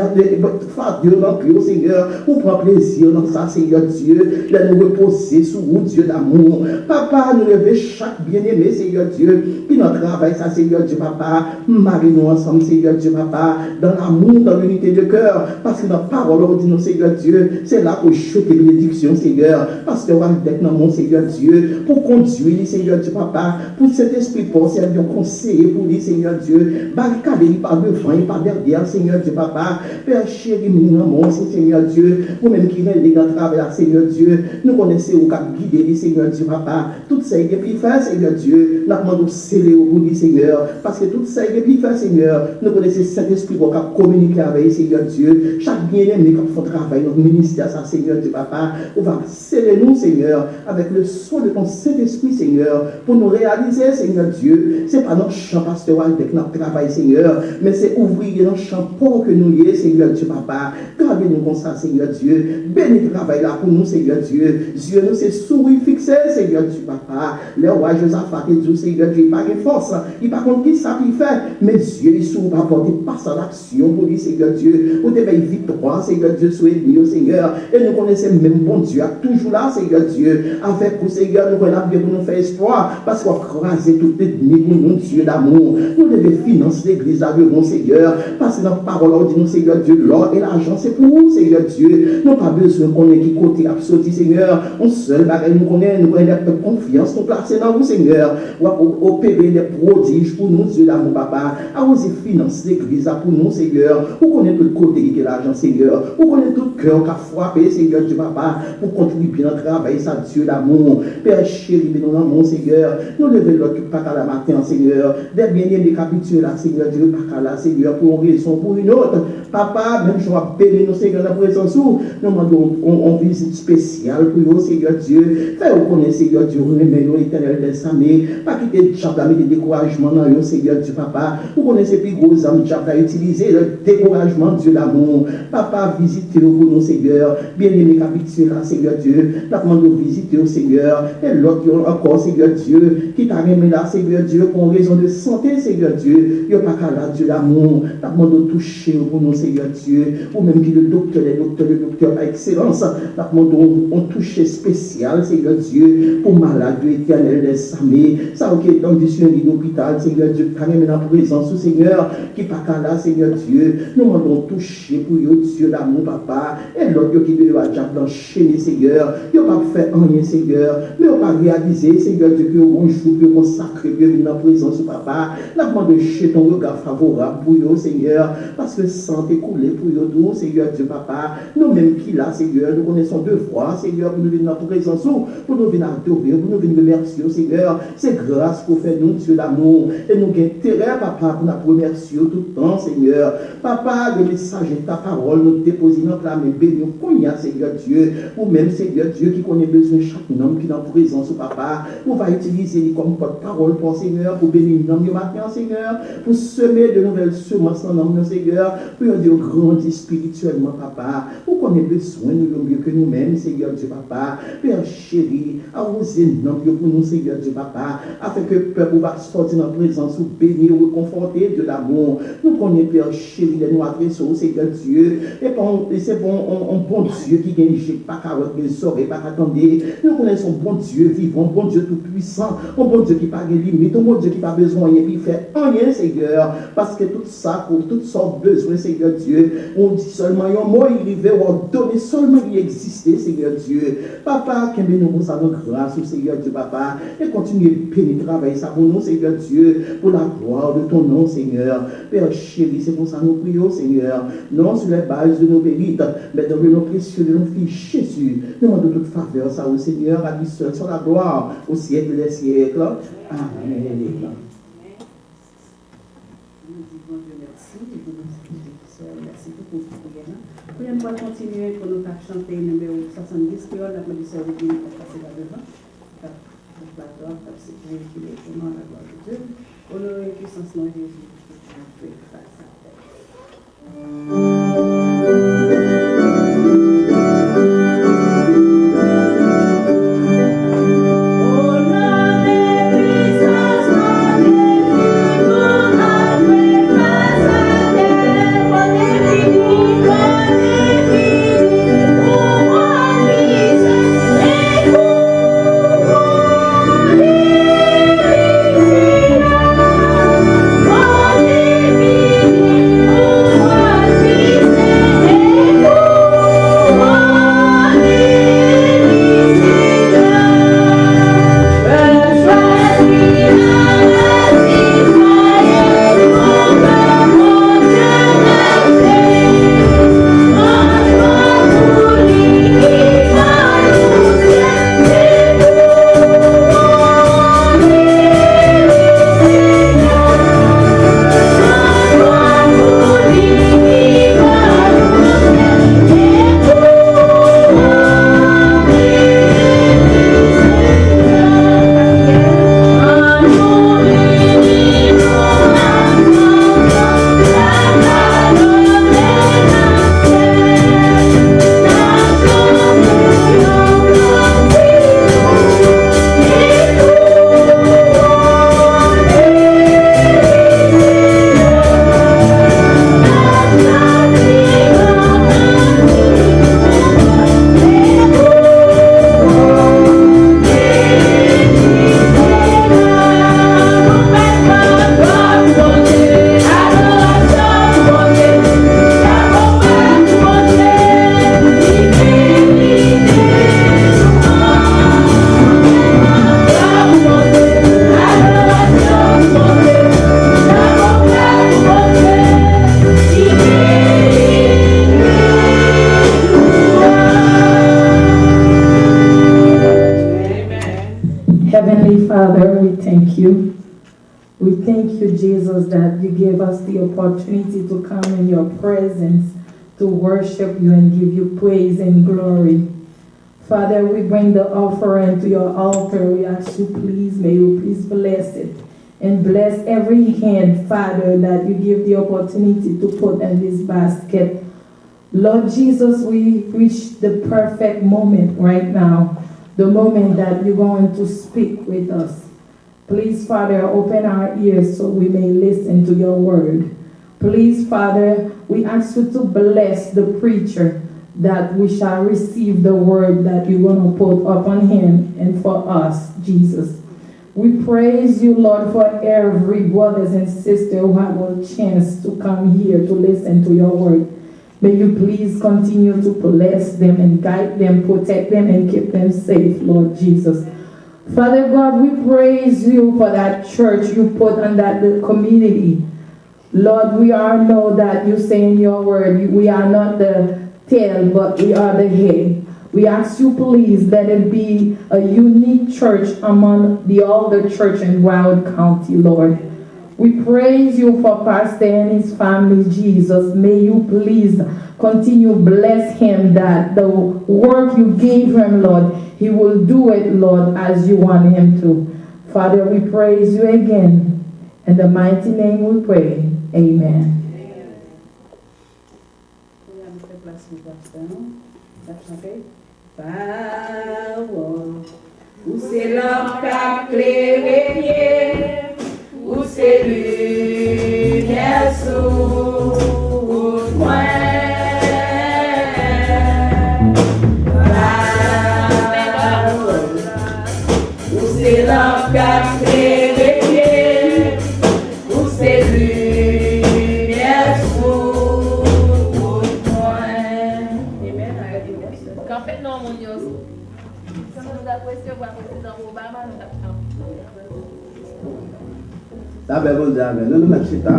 faire Dieu l'empire, Seigneur. Vous prenez plaisir dans ça, Seigneur Dieu. Là, nous reposer sous vous, Dieu d'amour. Papa, nous levons chaque bien-aimé, Seigneur Dieu. Qui notre travail, ça, Seigneur Dieu, papa. Marie-nous ensemble, Seigneur Dieu, papa. Dans l'amour, dans l'unité de cœur. Parce que notre parole, on dit, non, Seigneur Dieu, c'est là pour choquer bénédiction, Seigneur. Parce que, avec mon Seigneur Dieu, pour conduire, Seigneur Dieu, papa, pour cet esprit pour servir conseiller pour lui, Seigneur Dieu, barricader par devant et par derrière, Seigneur Dieu, papa, Père chéri, mon Seigneur Dieu, vous-même qui venez les gars travailler, Seigneur Dieu, nous connaissons au cap guider, Seigneur Dieu, papa, tout ça est puis faire, Seigneur Dieu, nous demandons sceller au bout, Seigneur, parce que tout ça est puis faire, Seigneur, nous connaissons cet esprit pour communiquer avec, Seigneur Dieu, chaque bien-aimé qui fait travail dans le ministère, ça, Seigneur Dieu, papa, on va sceller nous, Seigneur, avec le soin de ton Saint-Esprit, Seigneur, pour nous réaliser, Seigneur Dieu, c'est pas notre champ pastoral avec notre travail, Seigneur, mais c'est ouvrir notre champ pour que nous y ayons, Seigneur Dieu, papa. Gardez-nous comme ça, Seigneur Dieu. Bénis le travail là pour nous, Seigneur Dieu. Dieu nous, c'est souris fixé, Seigneur Dieu, papa. Le roi Josaphat et Dieu, Seigneur Dieu, il n'a pas de force, il n'a pas contre qui ça qu'il fait, mais Dieu, il s'ouvre à porter pas sa action pour lui, Seigneur Dieu, pour des victoires, Seigneur Dieu, soit lui, Seigneur. Et nous connaissons même bon Dieu, toujours là, Seigneur Dieu, avec vous, Seigneur, nous connaissons bien pour nous faire espoir, parce qu'on crase tout l'ennemi pour nous, Dieu d'amour. Nous devons financer l'église avec mon Seigneur. Parce que notre parole, on dit, nous, Seigneur Dieu, l'or et l'argent, c'est pour nous, Seigneur Dieu. Nous n'avons pas besoin qu'on ait qui côté absolu, Seigneur. On seul bagage, nous connaissons, nous avons de confiance, nous placer dans vous, Seigneur. Pour opérer des prodiges pour nous, Dieu d'amour, papa. À vous financer l'église pour nous, Seigneur. Vous connaissez tout côté qui est l'argent, Seigneur. Vous connaissez tout cœur qui a frappé, Seigneur Dieu, papa, pour contribuer dans le travail, ça, Dieu d'amour. Père chéri, nous mon Seigneur. Nous levons l'autre pas qu'à la matin, Seigneur. Des bien-aimés capitules là, Seigneur Dieu, pas qu'à la, Seigneur, pour une raison, pour une autre. Papa, même je vais bénir nous, Seigneur, dans la présence où nous demandons une visite spéciale pour vous, Seigneur Dieu. Fais-vous connaître, Seigneur Dieu, remettez-nous l'éternel des armées. Pas quitter le diable avec des découragements dans vous, Seigneur Dieu, papa. Vous connaissez plus gros âmes, diable à utiliser le découragement, Dieu d'amour. Papa, visitez-nous pour nous, Seigneur. Bien-aimés capitules là, Seigneur Dieu. Nous demandons visiter au Seigneur. Et l'autre encore, Seigneur Dieu, qui t'a remis là, Seigneur Dieu, pour raison de santé, Seigneur Dieu. Il n'y a pas qu'à là, Dieu d'amour. Nous demandons toucher pour nous, Seigneur Dieu. Ou même qui le docteur par excellence. Nous demandons un toucher spécial, Seigneur Dieu, pour malade éternel des armées. Ça, ok, dans le lit d'hôpital, Seigneur Dieu, t'a remis la présence, Seigneur, qui pas qu'à là, Seigneur Dieu. Nous demandons toucher pour eux, Dieu d'amour, papa. Et l'autre qui doit déjà enchaîner, Seigneur. Il n'y a pas fait rien, Seigneur. Mais on pas réaliser, Seigneur Dieu, que bon jour, que consacré, que dans la présence de papa. Nous demandons chez ton regard favorable pour eux, Seigneur. Parce que sans écoulé pour eux, tout, Seigneur Dieu, papa. Nous-mêmes qui là, Seigneur, nous connaissons devoir, Seigneur, pour nous venir dans ta présence, pour nous venir adorer, pour nous venir remercier, Seigneur. C'est grâce pour faire nous, Dieu d'amour. Et nous avons intérêt, papa, pour nous remercier tout le temps, Seigneur. Papa, le message de ta parole, nous déposons notre âme et bénissons, Seigneur Dieu. Ou même, Seigneur Dieu, qui connaît besoin de chaque homme qui est en présence, papa. On va utiliser comme porte-parole pour Seigneur, pour bénir l'homme du matin, Seigneur, pour semer de nouvelles semences en homme, Seigneur, pour dire grandir spirituellement, papa. Vous connaissez besoin de mieux que nous-mêmes, Seigneur Dieu, papa. Père chéri, arrosez nous pour nous, Seigneur Dieu, papa, afin que le peuple va sortir dans la présence, ou bénir, ou conforter de l'amour. Nous connaissons, Père chéri, de nous adresser au Seigneur Dieu. Et c'est bon, un bon Dieu qui gagne, pas qu'à les oreilles, pas qu'à attendre. Nous connaissons un bon Dieu vivant, un bon Dieu tout-puissant, un bon Dieu qui n'a pas de limite, un bon Dieu qui n'a pas besoin de rien, qui fait rien, Seigneur. Parce que tout ça, pour toutes sortes de besoins, Seigneur Dieu, on dit seulement, un mot, il arrive, on donne seulement il existait, Seigneur Dieu. Papa, qu'aimez nous pour ça, notre grâce, Seigneur Dieu, papa, et continuez de bénir, travailler ça pour nous, Seigneur Dieu, pour la gloire de ton nom, Seigneur. Père chéri, c'est pour ça que nous prions, Seigneur, non sur les bases de nos mérites, mais dans le nom précieux de nos filles, Jésus. Nous demandons toute faveur, ça au Seigneur, à lui seul, sur la gloire, au siècle des siècles. Amen. Merci beaucoup pour prière. Nous allons continuer pour nous chanter le numéro 70, qui est la position de Dieu pour passer là devant. Donc, la gloire, c'est pour qu'il est vraiment la gloire de Dieu. Honorez et puissance nom de Jésus. Oh, Jesus, that you gave us the opportunity to come in your presence to worship you and give you praise and glory. Father, we bring the offering to your altar. We ask you, please, may you please bless it. And bless every hand, Father, that you give the opportunity to put in this basket. Lord Jesus, we reach the perfect moment right now, the moment that you're going to speak with us. Please, Father, open our ears so we may listen to your word. Please, Father, we ask you to bless the preacher, that we shall receive the word that you're going to put upon him and for us, Jesus. We praise you, Lord, for every brothers and sisters who have a chance to come here to listen to your word. May you please continue to bless them and guide them, protect them, and keep them safe, Lord Jesus. Father God, we praise you for that church you put on that community. Lord, we all know that you say in your word, we are not the tail, but we are the head. We ask you, please, let it be a unique church among the other church in Broward County, Lord. We praise you for Pastor and his family, Jesus. May you please continue bless him, that the work you gave him, Lord, he will do it, Lord, as you want him to. Father, we praise you again. In the mighty name we pray. Amen. Parole, où c'est l'homme qui a clairé, où c'est lumière sous moi. Parole, où c'est l'homme qui a clairé, où c'est lumière sous moi. Amen. Qu'en fait, non, mon Dieu. Si nous avons recevoir le président Obama, nous avons. Ça va bon Dieu, nous nous mettons chita.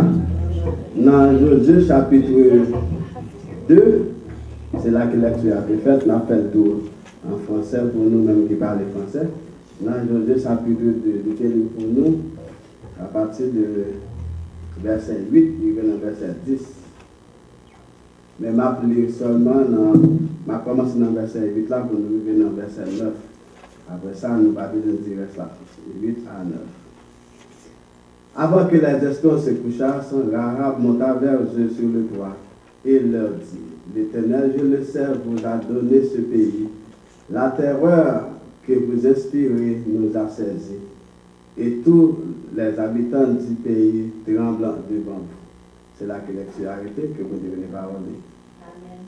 Dans Josué chapitre 2, c'est là que la lecture a été faite. On a fait le tour en français pour nous-mêmes qui parlons français. Dans Josué chapitre 2, de pour nous, à partir de verset 8, il y a verset 10. Mais je vais lire seulement, je vais commencer dans le verset 8 là pour nous arriver dans le verset 9. Après ça, nous allons besoin de dire ça, 8 à 9. Avant que les espions se couchassent, Rahab monta vers eux sur le toit et leur dit, l'Éternel, je le sais, vous a donné ce pays. La terreur que vous inspirez nous a saisis, et tous les habitants du pays tremblent devant vous. C'est là que l'excès a arrêté, que vous devenez parler.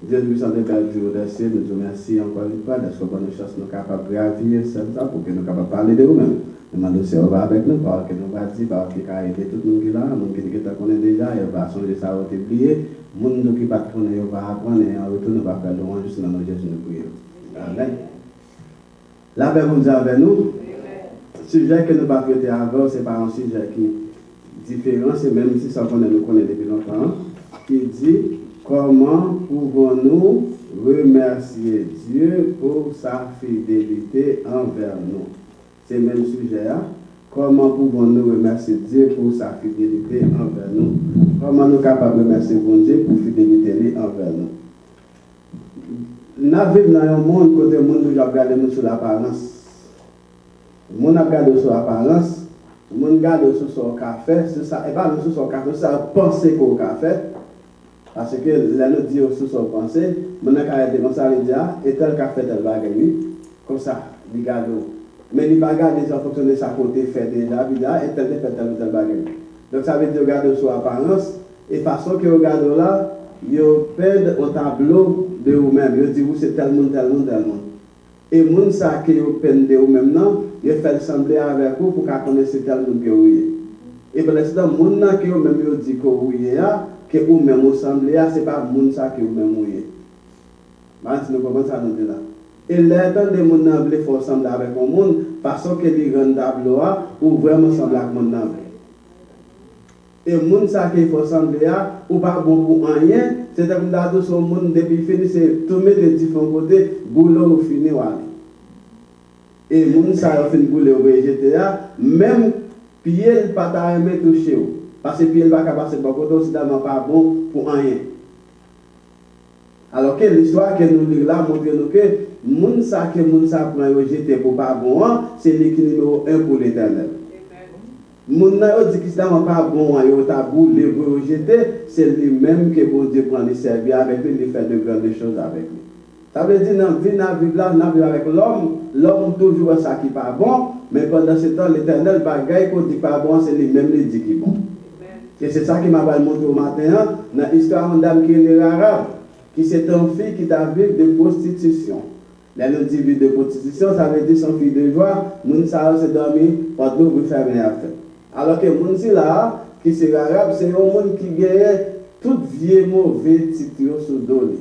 Dieu nous sommes des belles jours de ciel, nous vous remercions encore une fois d'être bonne chance, nous capables de gravir celle-là pour que nous capables de parler de vous-même. Nous demandons si on va avec nous, parce que nous va dire, parce qu'il a aidé tout le monde qui est là, nous qui connaît déjà, il va changer ça, va oublier, nous qui ne pas connaître, on va apprendre et en retour, nous va faire louange juste dans nos Jésus, nous prions. Amen. La paix vous avec nous. Le sujet que nous allons traiter avant, ce n'est pas un sujet qui est différent, c'est même si ça nous connaît depuis longtemps, qui dit comment pouvons-nous remercier Dieu pour sa fidélité envers nous. C'est le même sujet. Hein? Comment pouvons-nous remercier Dieu pour sa fidélité envers nous? Comment nous sommes capables de remercier Dieu pour sa fidélité envers nous? Nous vivons dans un monde où le monde nous regarde sur l'apparence. Le monde regarde sur l'apparence, le monde regarde sur son café, c'est ça, et pas sur son café, c'est ça, penser qu'au café. Parce que là, nous disons sur son pensée, mon café comme ça, il dit, et tel café, tel bagaille, comme ça, il regarde. Mais il ne va pas regarder en fonction de sa côté fait déjà, et tel fait tel bagaille. Donc ça veut dire regarder sur l'apparence, et façon que vous regardez là, vous perdez un tableau de vous-même. Vous dites, vous c'est tel monde, tel monde, tel monde. Et les gens qui vous perdez de vous-même, vous faites sembler avec vous pour qu'on connaisse tel monde que vous êtes. Et bien, c'est dans les gens qui vous-même vous dites que vous êtes, que vous-même vous semblez, ce n'est pas les gens qui vous-même vous êtes. Nous comprenons ça, nous dit là. Et là, quand des gens veulent faire sembler avec le monde, parce que les grands tableaux, ou vraiment sembler avec le monde. Et les gens qui font sembler, ou pas beaucoup en rien, c'est comme dans ce monde, depuis fini, c'est tout mettre de différents côtés, boulot ou fini. Et les gens qui font boulot ou jeter, même pied, pas à aimer toucher. Parce que puis elle va passer par côté aussi d'abord pas bon pour rien. Alors que l'histoire que nous lisons là montre nous que moun sa prend rejeté pour pas bon, c'est l'équilibre numéro 1 pour l'Éternel. Moun na yo dit que ça pas bon, yo tabou les rejeter, c'est lui-même que bon Dieu prend les servir avec lui, il fait de grandes choses avec lui. Ça veut dire dans vivre là, dans vivre avec l'homme toujours ça qui pas bon, mais pendant ce temps l'Éternel bagaille qu'on dit pas bon, c'est lui-même qui dit qui bon. Et c'est ça qui m'a montré au matin dans l'histoire d'une dame qui est arabe, qui c'est une fille qui t'a vécu de prostitution. Là, nous dit vie de prostitution, ça veut dire son fille de joie, moun sa se dormi, pas de vous faire rien faire. Alors que moun si là, qui c'est arabe, c'est un monde qui gagne tout vieux mauvais titre sous dos.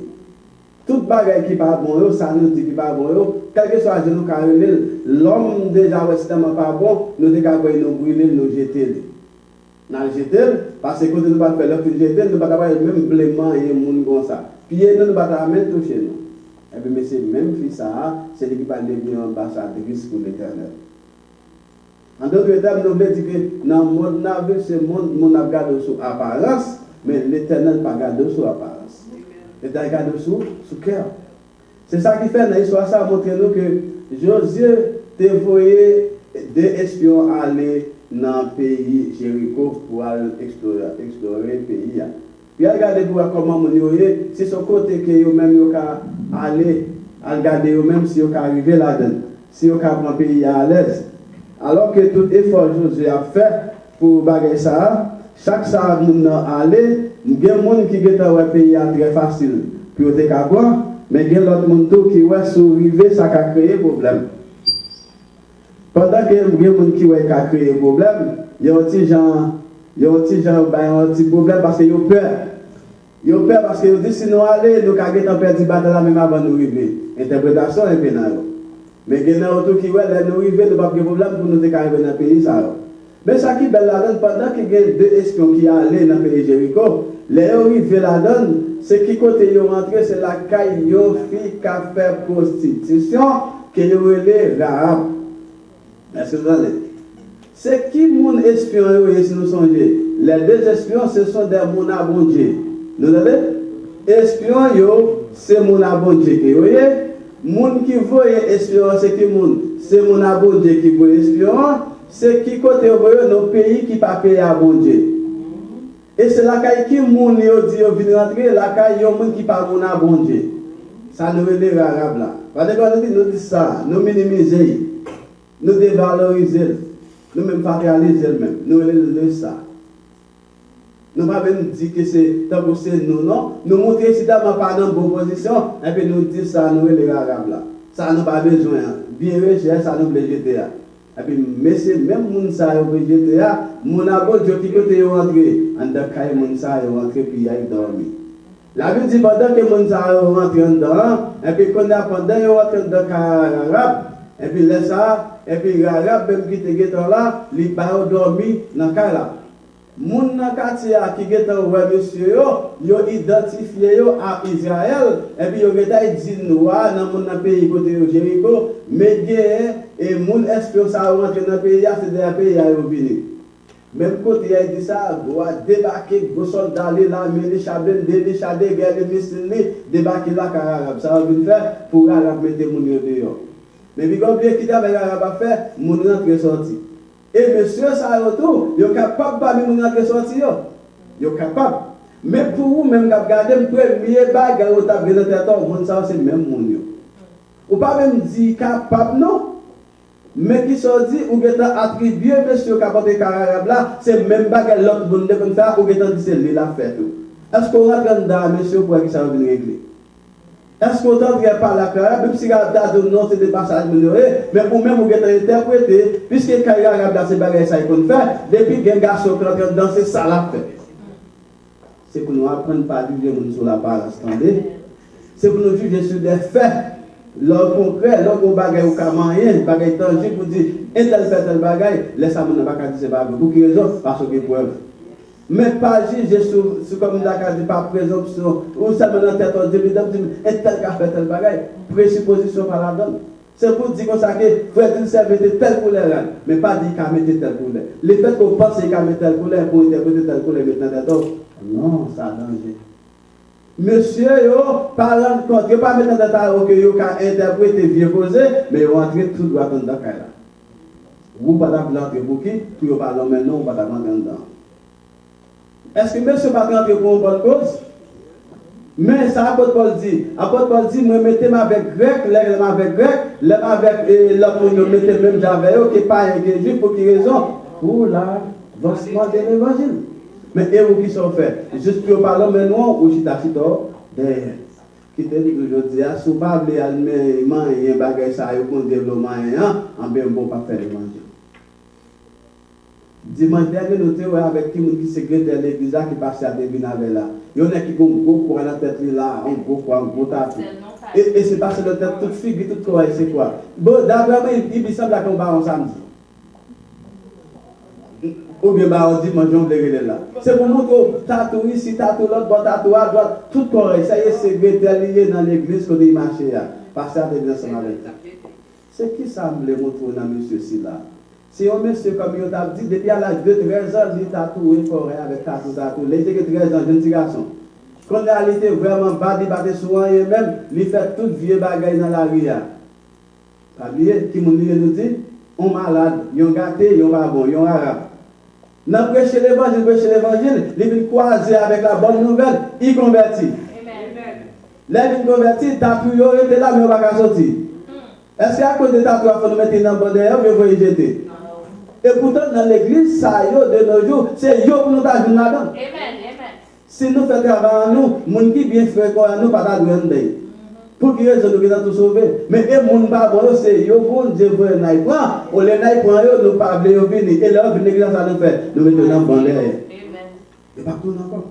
Tout bagay qui pas bon, ça nous dit qui pas bon, quel que soit nous carrelé, l'homme déjà extrêmement pas bon, nous dégager nous brûler, nous jeter. Nous jeter parce que quand nous pas faire le jeter, nous pas avoir même blément et moun comme ça. Puis nous pas même toucher nous. Et puis mais c'est même fille ça, c'est lui qui va devenir ambassadrice pour l'Éternel. En d'autres termes, nous voulons dire que dans le monde, c'est le monde a gardé sous apparence, mais l'Éternel n'a pas gardé sous apparence. L'Éternel a gardé sous cœur. C'est ça qui fait dans l'histoire, ça montre nous que Josué t'a envoyé deux espions aller dans le pays Jéricho pour aller explorer le pays. Puis regardez voir comment on est, c'est son côté que vous-même vous aller regarder vous-même si vous arriver là-dedans, si vous prendre le pays à l'aise. Alors que tout effort Josué a fait pour bagay ça, chaque ça moun aller, il y a des gens qui ont le pays très facile pour te boire, mais il y a l'autre monde qui ouais survivre ça a créé problème. Pendant que il y a des gens qui ont créé problème, il y a un petit problème parce qu'ils ont peur. Ils ont peur parce qu'ils disent si nous allons, nous allons perdre la bataille même avant de nous arriver. Interprétation est pénale. Mais il y a des gens qui nous arrivent, nous n'avons pas de problème pour nous arriver dans le pays. Mais ça qui est belle là-dedans, pendant qu'il y a deux espions qui allaient dans le pays Jéricho, les arrivés là-dedans, ce qui côté ils rentré, c'est la caille de fille qui a fait prostitution, qui est relée Rahab. Est-ce que vous entendez? C'est qui mon espion, si nous songeons? Les deux espions, ce sont des mon abondés. Vous entendez? Espion, c'est mon abondé. Vous voyez? Moun qui voit espion, c'est qui moun? C'est mon abondé qui voit espion. C'est qui côté voyez nos pays qui pas payé à bon Dieu. Et c'est la caille qui moun yo dit yo vinn rentrer, la caille yo moun qui pas mon à bon Dieu. Ça nous relève arabe là. Parce que nous dit ça, nous minimiser, nous dévaloriser, nous même pas réaliser même, nous relève ça. Nous pas même dire que c'est tant que c'est nous non, nous montrer si d'abord pas dans bonne position et puis nous dire ça nous relève arabe là. Ça nous pas besoin. Bien recherche ça nous jeter. Et puis, messieurs, même moun sa yo vejeté a, moun a bon Dieu qui côté yo rentré, en dakay moun sa yo rentré puis y a dormi. La Bible dit pendant que moun sa yo rentré dedans, et puis quand pendant yo rentré dans arabe, et puis laisse ça, et puis arabe même qui te getan là, li ba yo dormi dans là. Moun nan quartier qui getan ouais monsieur yo identifié yo à Israël, et puis yo getan dit noir dans mon pays côté Jéricho, mais et moun espion ça rentre dans le pays, c'est des pays à venir. Même côté il dit ça, doit débarquer, gros soldats là, les chabelles, les chadés, les missiles, débarquer là car arabe. Ça va venir faire pour arabe mettre moun dehors. Mais puis comme bien qui avec arabe à faire, moun rentre sorti. Et monsieur ça retour, yo capable pas moun rentre sorti yo capable. Mais pour vous même garder premier bagarre au table dans tête, moun ça c'est même moun yo. Ou pas même dire capable non. Mais qui sont dit, ou qui attribué monsieur capable de carrière là, c'est même pas que l'autre monde comme ça, ou qui dit c'est lui la fait tout. Est-ce qu'on rentre dans monsieur pour que ça va venir régler? Est-ce qu'on entend par la carrière, même si il non c'est des passages minorés, mais pour même vous qui interprété, puisque carrière là c'est bagage ça qu'on fait, depuis que un garçon qui rentre dans c'est ça la fait. C'est pour nous apprendre pas juger sur la parole, attendez. C'est pour nous juger sur des faits. L'homme concret, l'homme bagaille ou rien, bagaille tangible pour dire, et tel fait tel bagaille, laisse-moi ne pas dire c'est pas pour qui raison, parce que preuve. Mais pas juger sur comme la dit par présomption, ou ça me dans tête en dit, et tel qu'a fait tel bagaille, présupposition par la donne. C'est pour dire comme ça que frère Dilcel mettait telle couleur, mais pas dire qu'il mettait telle couleur. Le fait qu'on pense qu'il mettait telle couleur pour interpréter telle couleur maintenant d'accord. Non, ça a danger. Monsieur, par rendre compte, vous pas mettre dans ta que vous avez interprété vieux posé, mais vous entrez tout droit dans la caille. Vous ne pouvez pas entrer pour qui, pour vous parler maintenant, vous ne pouvez pas rentrer dedans. Est-ce que monsieur va rentrer pour une bonne cause? Mais ça, apôtre Paul dit, moi, mettez-moi avec grec, l'aime avec grec, l'aime avec l'homme, mettez même j'avais, qui n'est pas engagé, pour qui raison? Pour l'avancement de l'évangile. Mais et vous qui sont faits, juste pour parler maintenant, ou si tu as derrière. Qui te dit aujourd'hui, si vous ne pouvez pas aller un bagage ça, pour le développement, en bien bon, pas faire l'évangile. Dimanche dernier, nous étions avec qui secrétaire de l'église qui passait à Devine là. Il y en a qui ont un gros courant dans la tête là, un gros courant, un gros tapis. Et c'est passé dans la tête, toute figure, toute quoi, c'est quoi. Bon, d'abord, il semble qu'on va en samedi. Ou bien, on dit, mangeons de là. C'est pour montrer, tatou ici, tatou l'autre, bon, tatou à droite, tout correct. Ça y est, secrétaire lié dans l'église qu'on est marché là. Passer à Devine ensemble avec ça. C'est qui semble montrer dans monsieur ci là? Si un monsieur comme il t'a dit, depuis à l'âge de 13 ans, il tatoué forêt avec tatou. Il était 13 ans, jeune petit garçon. Quand il était vraiment battu souvent, et même, il fait tout vieux bagaille dans la rue. Pas oublier, qui nous dit, on malade, on gâté, on pas bon, on arabe. Dans prêcher l'évangile, il vient croiser avec la bonne nouvelle, il convertit. Là, il convertit, tatou, il était là, mais on va pas sortir. Est-ce qu'à cause de tatou, il faut nous mettre dans le bon derrière, ou il faut y jeter? Et pourtant, dans l'église, ça y est, de nos jours, c'est yo pour nous t'ajouter là-dedans. Si nous faisons travail à nous, les gens qui bien fréquents à nous, pas d'adouer. Pour qu'ils raison nous tout sauver. Mais les gens pas bon, c'est yo bon Dieu veut naï prend, on les naï prend yo, nous pas venir venir. Et là, venir ça nous fait, nous mettons dans bon derrière. Et pas tout encore.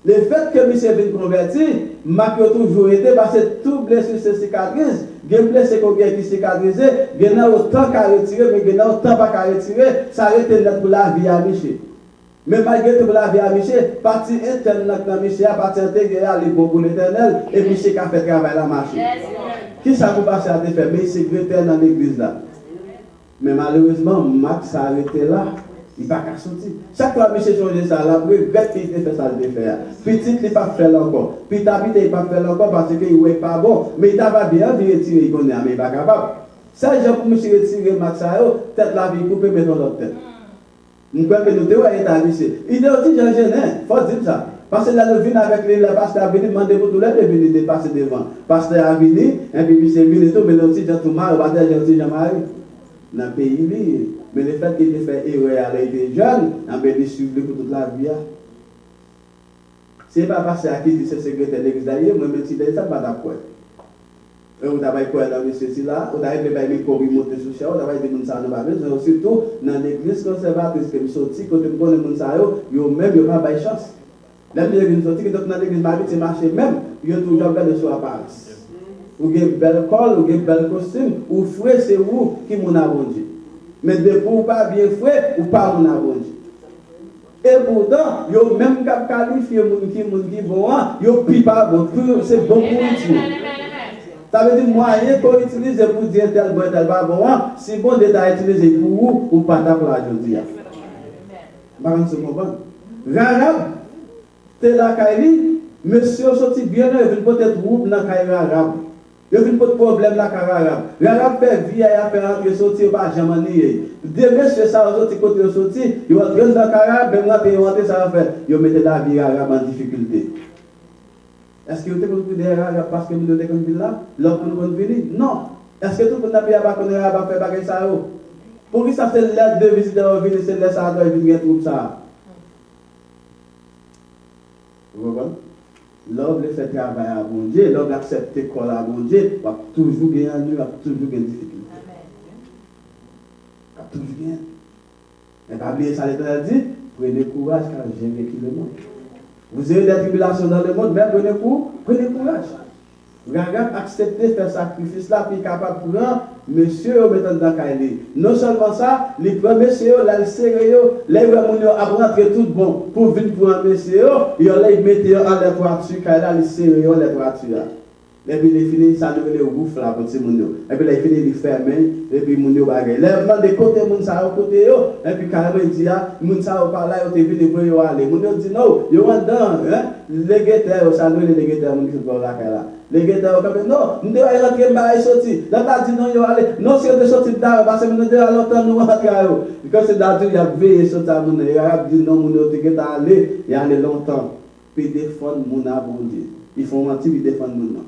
Le fait que monsieur vient convertir, m'a toujours été parce que tout blessure se cicatrise. Il y a des blessures qui cicatrisent, il y a autant qu'à retirer, mais il y a autant pas qu'à retirer, ça arrête pour la vie à Michel. Mais malgré tout la vie à Michel, partie interne dans Michel, partie intégrale, elle est bon pour l'éternel, et Michel qui a fait travail la marche. Qui ça vous passe à te faire? Mais il s'est secrétaire dans l'église là. Mais malheureusement, Max s'est arrêté là. Il va pas sortir. Chaque fois que Michel change ça, la regrette qu'il fait ça de faire. Petit, il ne peut pas faire encore. Petit à petit, il ne peut pas faire encore parce qu'il n'est pas bon. Mais il va bien retirer, il connaît, mais il n'est pas capable. Ça, j'ai pour Michel retirer Max, tête la vie coupée, mettons l'autre tête. Je crois que nous devons être à Michel. Il est aussi gêné, il faut dire ça. Parce que là, nous venons avec le pasteur à venir demander pour tout le monde de venir dépasser devant. Pasteur à venir, et puis Michel vient et tout, mais nous aussi, j'ai tout mal, on va dire, j'ai aussi Jean-Marie. Dans le pays, mais le fait qu'il ait fait erreur à l'âge jeune, on peut le suivre pour toute la vie. Ce n'est pas parce à qui dit ce secrétaire de l'église d'ailleurs, moi, même si c'est ça, pas d'accord. On a quoi dans le ceci là, on a été les corps monter sur chez, on a été des gens dans surtout dans l'église conservatrice que nous sortis, quand on connaît les gens, ils ont même pas de chance. Là, nous sommes sortis, donc dans l'église, c'est marché même, ils ont toujours gardé sur apparence. Ou avez un bel col, ou un bel costume, ou frais, c'est vous qui m'ont arrangé. Mais de vous pas bien frais, ou pas m'ont arrangé. Et pourtant, vous même qualifié les gens qui vont, vous pas bon, c'est bon pour utiliser. Ça veut dire moyen qu'on utilise pour dire tel bon, tel pas bon, si bon détail utilisé pour vous, ou pas pour la journée. Par contre, c'est comprendre. Rarab, c'est la Kaili, monsieur sorti bien, il peut être groupe dans la Kaili arabe. Il n'y a pas de problème là, Arabe. L'Arabe fait vie à faire entrer sortir par Jamani. Deux messieurs, ça va sortir côté sortir, ils vont entrer dans l'Arabe, même là, ils vont entrer, ça va faire. Ils vont mettre la vie arabe en difficulté. Est-ce que vous avez compris des Arabes parce que vous avez compris là? L'autre nous venir? Non. Est-ce que tout le monde n'a pas connu l'Arabe faire baguette ça? Pour qui ça c'est l'aide de visiteurs venir, c'est l'aide ça doit venir trouver ça? Vous comprenez? L'homme fait travail à bon Dieu, l'homme accepte l'école à bon Dieu, va toujours gagner en lui, va toujours gagner difficulté. Va toujours gagner. Et pas oublier ça, l'Éternel dit, prenez courage car j'ai vécu le monde. Vous avez des tribulations dans le monde, mais prenez courage. Regardez, acceptez de faire sacrifice là, puis capable de prendre, monsieur, au mettant dans Kaili. Non seulement ça, les premiers monsieur, les sérieux, les gens apprennent tout bon pour venir pour un monsieur, ils mettent en les voitures, Kaili, les sérieux, les voitures. Et puis il finit ça nous le gouffre là pour ces monde. Et puis il finit de fermer et puis moun yo bagay. Lèvement de côté moun ça côté yo et puis carrément il dit ah moun ça par là yo te venu pour yo aller. Moun yo dit non, yo en dedans hein. Les guetteurs ça nous les guetteurs moun qui sont là là. Les guetteurs comme non, nous devons rentrer ba sorti. Là t'as dit non yo aller. Non si on te sorti là parce que nous devons longtemps nous rentrer yo. Parce que là il y a veillé sur ça moun il a dit non moun yo te guetta aller, il y a longtemps. Puis défendre moun a bon Dieu. Ils font mentir puis défendre moun.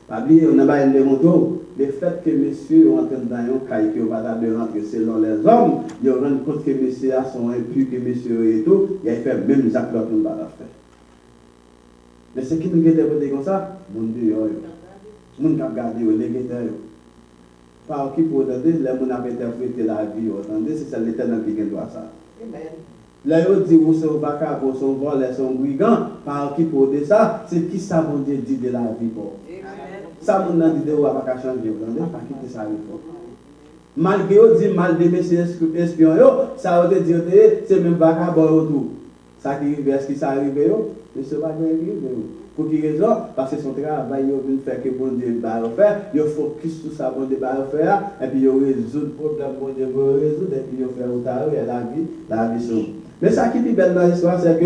Pas oublier, on n'a pas une démonto. Le fait que monsieur est en train d'aller caille qui va de rentrer selon les hommes, ils rendent compte que monsieur a son impur, que monsieur et tout, il a fait même Jacques l'autre nous va faire. Mais ce qui nous guette comme ça, mon Dieu, mon cap garder les guetteurs. Par qui pour entendre, les gens ont interprété la vie, entendez, c'est l'Éternel qui doit ça. Amen. Là, ils disent que son bacard, son vol, son brigand, par qui pour dire ça, c'est qui ça, mon Dieu, dit de la vie pour. Ça, mon Dieu, dit de la pas changer, vous entendez, pas quitter ça, malgré eux, dit mal de messieurs espions, ça veut dire que c'est même bacard, bon, autour. Ça qui arrive, est-ce que ça arrive, mais ce bacard arrive, pour quelle raison? Parce que son travail, il veut faire que bon Dieu va le faire, il focus sur ça, bon Dieu va le faire, et puis il résout le problème, bon Dieu va le résoudre, et puis il fait au tarot, et la vie sauve. Mais ça qui est belle dans l'histoire, c'est que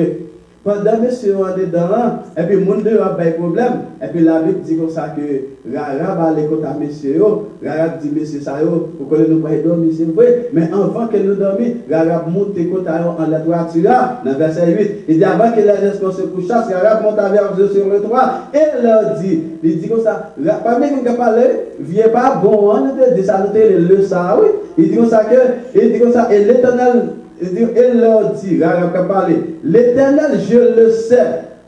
pendant monsieur on est dedans, et puis le monde a pas de problème, et puis la Bible dit comme ça que Rara va aller contre monsieur, Rara dit monsieur ça, pour que nous pas dormir, c'est vrai, mais avant que nous dormions, Rara monte contre en la toiture, dans verset 8, il dit avant que les gens se couchent, Rara monte vers eux sur le toit, et leur dit, il dit comme ça, pas même qu'on parle, viens pas bon, on te dit ça, le ça, oui, il dit comme ça et l'Éternel. Il leur dit, l'Éternel, je le sais,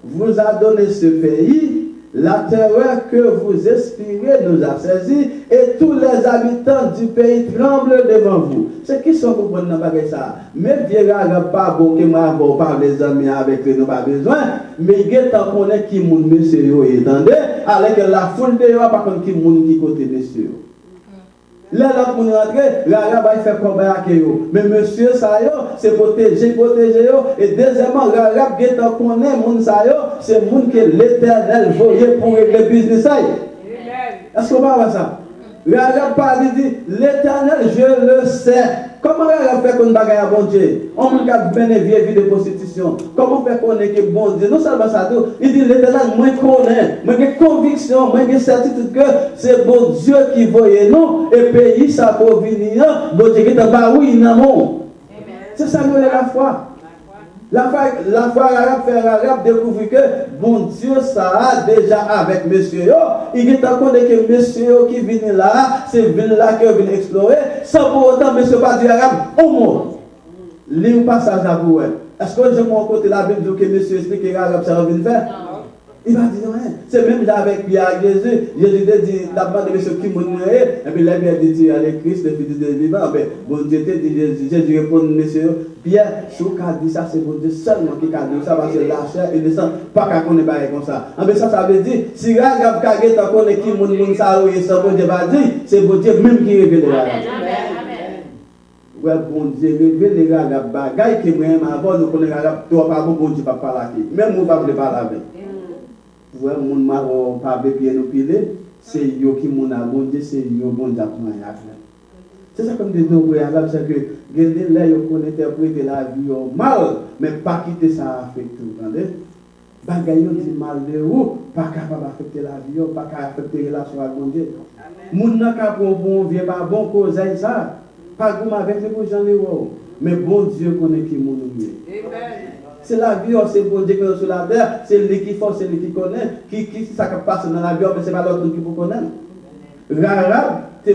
vous a donné ce pays, la terreur que vous expirez nous a saisi, et tous les habitants du pays tremblent devant vous. C'est qui sont pour prendre ça? Même vieux pas bon que moi, bon, par les amis avec eux, nous pas besoin, mais il y a tant qu'on est qui moun monsieur, entendez? Avec la foule de par contre qui moun qui côté monsieur. Là, l'autre monde rentre, Rara va faire combat avec eux. Mais monsieur, ça c'est protéger, et deuxièmement, Rara, guettant qu'on est, moun ça c'est moun que l'Éternel voyait pour régler le business. Est-ce qu'on va voir ça? Rara parle, il dit, l'Éternel, je le sais. Comment Rara fait qu'on bagaille à bon Dieu? On a bien une vieille vie de prostitution. Comment fait qu'on est que bon Dieu? Non seulement ça, il dit, l'Éternel, moi connais, moi j'ai conviction, moi j'ai certitude que c'est bon Dieu qui voyait nous, et pays ça pour venir, bon Dieu qui t'a pas oui, non. C'est ça que la foi. La foi Rara découvre que bon Dieu ça a déjà avec monsieur il est en compte que monsieur qui vient là, c'est vient là qui vient explorer, sans pour autant monsieur pas dire Arabe au mot. Lis un passage à vous. Est-ce que je m'en côté la Bible que monsieur explique que Arabe ça vient faire? Il va dire rien. C'est même là avec Pierre Jésus. Jésus dit, la demande de monsieur qui m'a et puis la Bible dit, à Christ, le Fils de Dieu vivant. Bon Dieu dit, Jésus répond, monsieur, Pierre, ce qu'a dit ça, c'est bon Dieu seulement qui a dit ça, parce que la chair et le sang, pas qu'à connaître pas comme ça. En fait, ça veut dire, si Ragab Kagé t'a connaît qui moun ça, et ça, bon Dieu va dire, c'est bon Dieu même qui révèle la ouais, bon Dieu, révèle les Ragab bagaille qui moi avant, nous connaissons Ragab, toi pas bon Dieu, pas parler. Même nous pas parler avec. Ouais, mon marron pas bien nous piler, c'est yo qui mon abondé, c'est yo bon d'apprendre à faire. C'est ça comme des deux Arabe, c'est que gardez là yo qu'on interpréter la vie mal, mais pas quitter ça affecter, entendez? Bagay yo dit mal de ou, pas capable affecter la vie, pas capable affecter la relation avec Dieu. Moun nan ka bon vient pas bon cause ça, pas goum avec les gens les mais bon Dieu connaît qui mon mieux. Amen. C'est la vie, c'est bon Dieu qui est sur la terre, c'est lui qui force, c'est lui qui connaît, qui ça qui passe dans la vie, mais ce n'est pas l'autre qui vous connaît. Rara, tu es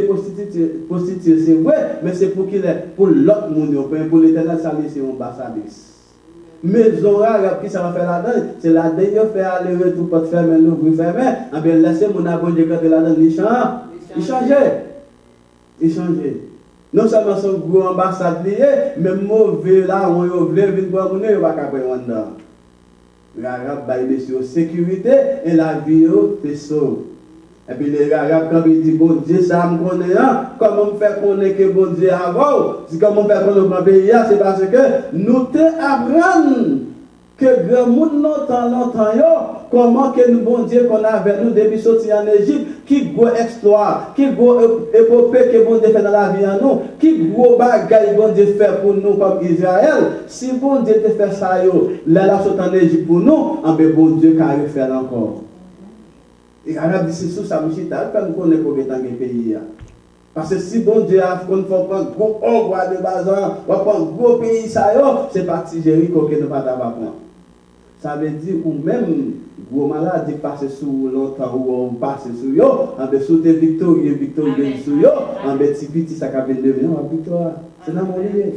prostitué, c'est vrai, mais c'est pour qu'il est, pour l'autre monde, pour l'Éternel, ça c'est un ambassadeur. Mais Zora, qui ça va faire là-dedans, c'est là-dedans, il fait aller-retour, pas de fermer, l'ouvrir, fermer, et bien laissez mon abonné quand il est là-dedans, il change. Non seulement son gros ambassade lié, mais mauvais là, on veut venir voir mon nez, on va pas prendre dedans. L'Arabe baille sur sécurité et la vie est sauve. Et puis les Arabes, quand ils disent bon Dieu, ça me connaît, comment me faire connaître que bon Dieu avant? Si comment me faire connaître mon pays, c'est parce que nous te apprenons que grand monde longtemps, comment que nous, bon Dieu, qu'on a avec nous depuis sortir en Égypte, qui gros exploit, qui gros épopée que bon Dieu fait dans la vie en nous, qui gros bagaille bon Dieu fait pour nous comme Israël. Si bon Dieu te fait ça, là, la sorte en Égypte pour nous, bon Dieu, car il fait encore. Et Arabe dit, c'est sous sa mouchita, quand nous connaissons pour dans le pays. Parce que si bon Dieu a fait un gros ogre de Bazan, ou un gros pays, c'est parti Jéricho que nous ne pouvons pas prendre. Ça veut dire, ou même, gros malade, passer sous longtemps, ou on passe sous yo, en dessous de victorieux sous yo, en petit petit, ça va devenir une victoire. C'est dans mon lieu.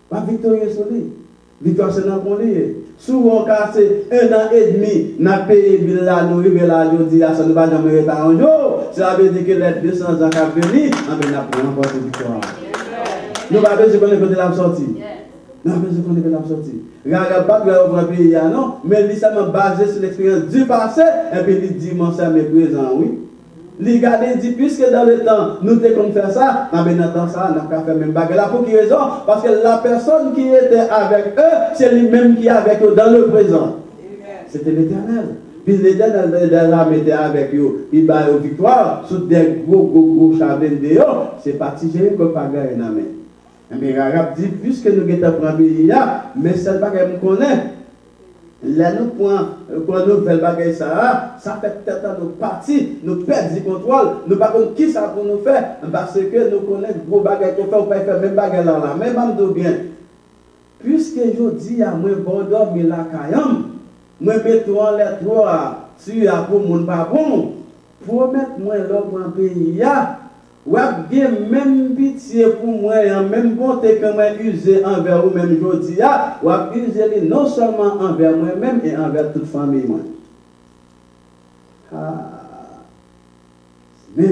Pas victorieux sur lui. Victoire, c'est dans mon lieu. Souvent, quand c'est 1 an et demi, n'a payé là, nous arrivons là, nous disons, ça ne va jamais être un jour. Ça veut dire que les 200 ans qui viennent, on va prendre encore cette victoire. Nous n'avons pas besoin de la sortie. Nous n'avons pas besoin de la sortie. Regarde pas que le pays, non, mais il s'est basé sur l'expérience du passé, et puis il dit, mon Seigneur, mais présent, oui. Les gars dit, puisque dans le temps, nous devons faire ça, mais dans ça, on n'a pas fait même bagarre. Là, pour quelle raison? Parce que la personne qui était avec eux, c'est lui-même qui est avec eux dans le présent. C'était l'Éternel. Puis l'Éternel était avec eux. Il bat aux victoires, sous des gros chavins dehors. C'est parti, j'ai eu que pas gagner dans la main. Mais l'Arabe dit, puisque nous avons pris un pays là, mais c'est pas que nous connaissons. Là, nous prenons nous faisons bagaille ça fait peut-être nous partir, nous perdons du contrôle, nous ne savons pas qui ça pour nous faire, parce que nous connaissons gros bagaille qu'on fait, on peut faire même bagaille là, même nous bien. Puisque je dis à moi, bon dormir la caillame, moi mettons en lettre tu as pour mon pas bon, pour mettre moi l'homme en pays, ou bien même pitié pour moi, même bonté que moi usé envers vous même aujourd'hui, ou usé non seulement envers moi-même et envers toute famille. Mais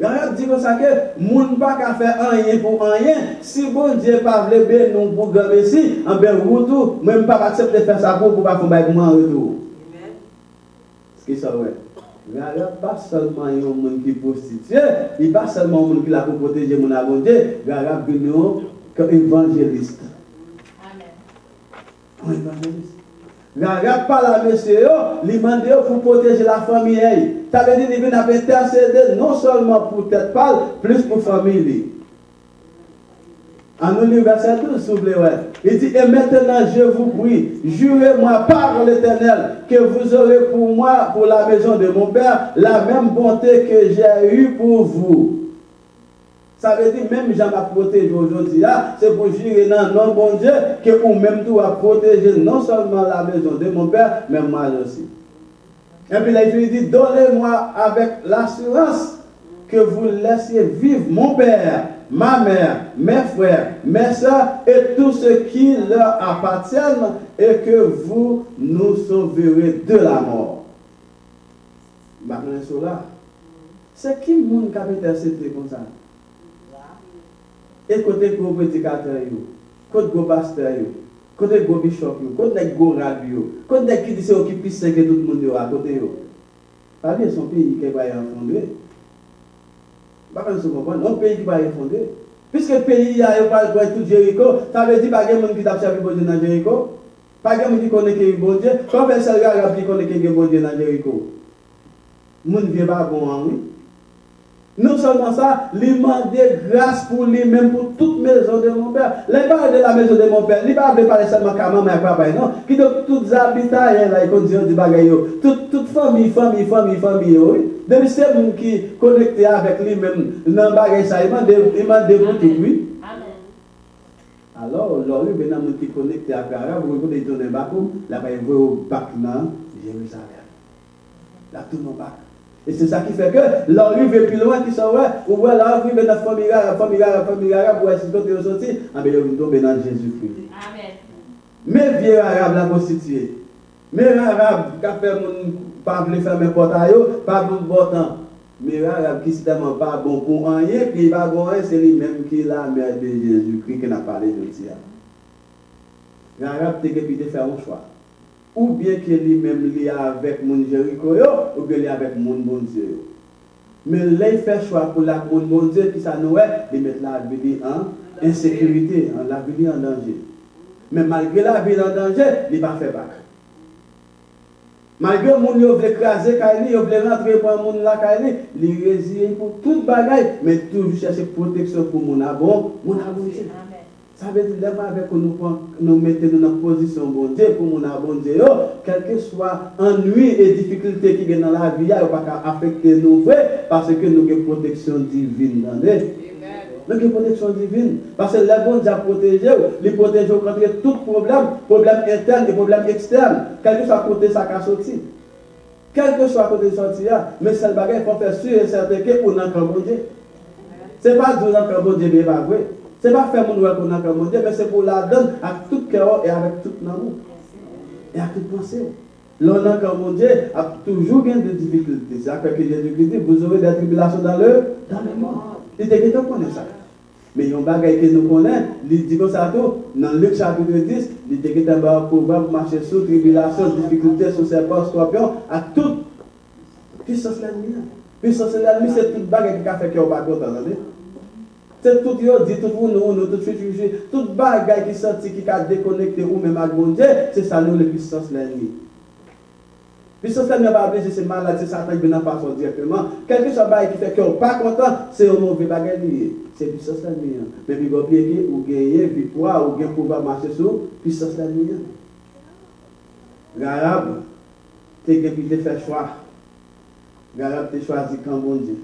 il a dit comme ça que moun pas qu'à faire rien pour rien. Si bon Dieu pas veut bien nous pour gagner ici, en ben retour, même pas accepter de faire ça pour pas faire bail moi en retour. Amen. Ce qui ça ouais. Il n'y a pas seulement un monde qui prostitue, il n'y a pas seulement un monde qui l'a pour protéger mon abondé, il y a un évangéliste. Amen. Un évangéliste. Il n'y a pas la monsieur, il demande pour protéger la famille. Ça veut dire qu'il vient intercéder non seulement pour tête pâle, plus pour famille. En nous, verset 12, s'il vous plaît, il dit, et maintenant je vous prie, jurez-moi par l'Éternel que vous aurez pour moi, pour la maison de mon Père, la même bonté que j'ai eue pour vous. Ça veut dire, même j'en ai protégé aujourd'hui, c'est pour jurer dans le nom bon Dieu, que vous-même tout a protégé non seulement la maison de mon Père, mais moi aussi. Et puis là, il dit, donnez-moi avec l'assurance que vous laissiez vivre mon Père, ma mère, mes frères, mes soeurs et tous ceux qui leur appartiennent et que vous nous sauverez de la mort. C'est qui le monde qui a intercédé comme ça? Et côté gros prédicateur, côté gros pasteur, côté gros bishop, côté gros radio, côté qui dit c'est qui puisse que tout le monde à côté. Pas bien son pays qui va y fondé. Pas comme ça comprendre, un pays qui va y fondé. Puisque le pays a pas tout Jéricho, ça veut dire pas que monde qui t'a servi bon Dieu dans Jéricho. Pas que monde qui connaît que bon Dieu, quand fait ça arabe qui connaît que bon Dieu dans Jéricho. Monde vient pas bon en oui. Non seulement ça, il demande grâce pour lui-même, pour toute maison de mon Père. Il parle de la maison de mon Père, il parle de parler seulement à maman et à papa, non? Qui de toutes les habitants, là, ils continuent de bagailler. Toute famille, oui. Depuis c'est monde qui connecté avec lui-même, dans le bagage, ça, il m'a pour tout, oui. Alors, l'autre, il y a des gens qui connecté avec l'arabe, vous pouvez tourner le bac, là, il va au bac dans Jérusalem. Là, tout le bac. Et c'est ça qui fait que l'arrivée plus loin qui sont ou l'arrivée dans la famille arabe, pour essayer de sortir, mais ils vont tomber dans Jésus-Christ. Amen. Mais vieux arabe la constitué. Mais arabe qui a fait mon pas voulu faire mes portails, pas bon temps. Mais arabe qui tellement pas bon pour rien, puis pas bon rien, c'est lui-même qui est la mère de Jésus-Christ qui n'a parlé de ça. L'arabe t'es capable de faire un choix. Ou bien qu'il lui-même lié avec mon Jéricho, ou bien lié avec mon bon Dieu. Mais là, il fait choix pour la mon bon Dieu qui ça nous il met la vie en insécurité, la vie en danger. Mais malgré la vie en danger, il va faire bac. Malgré moun yo vle écraser Kaili, yo vle rentrer pour moun la Kaili, li résilier pour toute bagaille, mais toujours chercher protection pour moun a bon Dieu. Ça veut dire avec nous mettons dans position bon Dieu pour mon bon Dieu, quel que soit ennui et difficulté qui est dans la vie, il ne va pas affecter nous parce que nous avons une protection divine dans nous. Nous avons une protection divine. Parce que le bon Dieu a protégé, il protège contre tout problème interne et problème externe, quel que soit côté ça qui sorti. Quel que soit côté sorti, mais c'est le bagage pour faire sûr et certain que nous avons bon Dieu. Ce n'est pas nous avons bon Dieu, mais pas vrai. Ce n'est pas faire mon work qu'on a comme Dieu, mais c'est pour la donner à tout cœur et avec tout amour. Et à toute pensée. L'on a comme mon Dieu a toujours gagné des difficultés. C'est à quoi que Jésus dit, vous aurez des tribulations dans le monde. Il était question qu'on connaît ça. Mais il y a un bagage que nous connaissons, il dit comme ça tout, dans Luc chapitre 10, il était question de pouvoir marcher sous tribulation, difficultés, sous serpents, scorpions, à toute puissance de l'ennemi. Puissance de l'ennemi, c'est toute bagage qui a fait qu'on va pas content. C'est tout yo dit, tout nous, tout bagaille qui sorti, qui a déconnecté ou même avec mon Dieu, c'est ça nous, la puissance de l'ennemi. Puissance de l'ennemi va appeler, c'est malade, c'est Satan qui vient en façon directement. Quelque chose qui fait qu'on n'est pas content, c'est un mauvais bagage lié. C'est puissance de l'ennemi. Mais il faut bien ou gagner victoire, ou gagner pouvoir marcher sur puissance de l'ennemi. L'arabe, tu as fait choix. L'arabe, tu as choisi quand bon Dieu.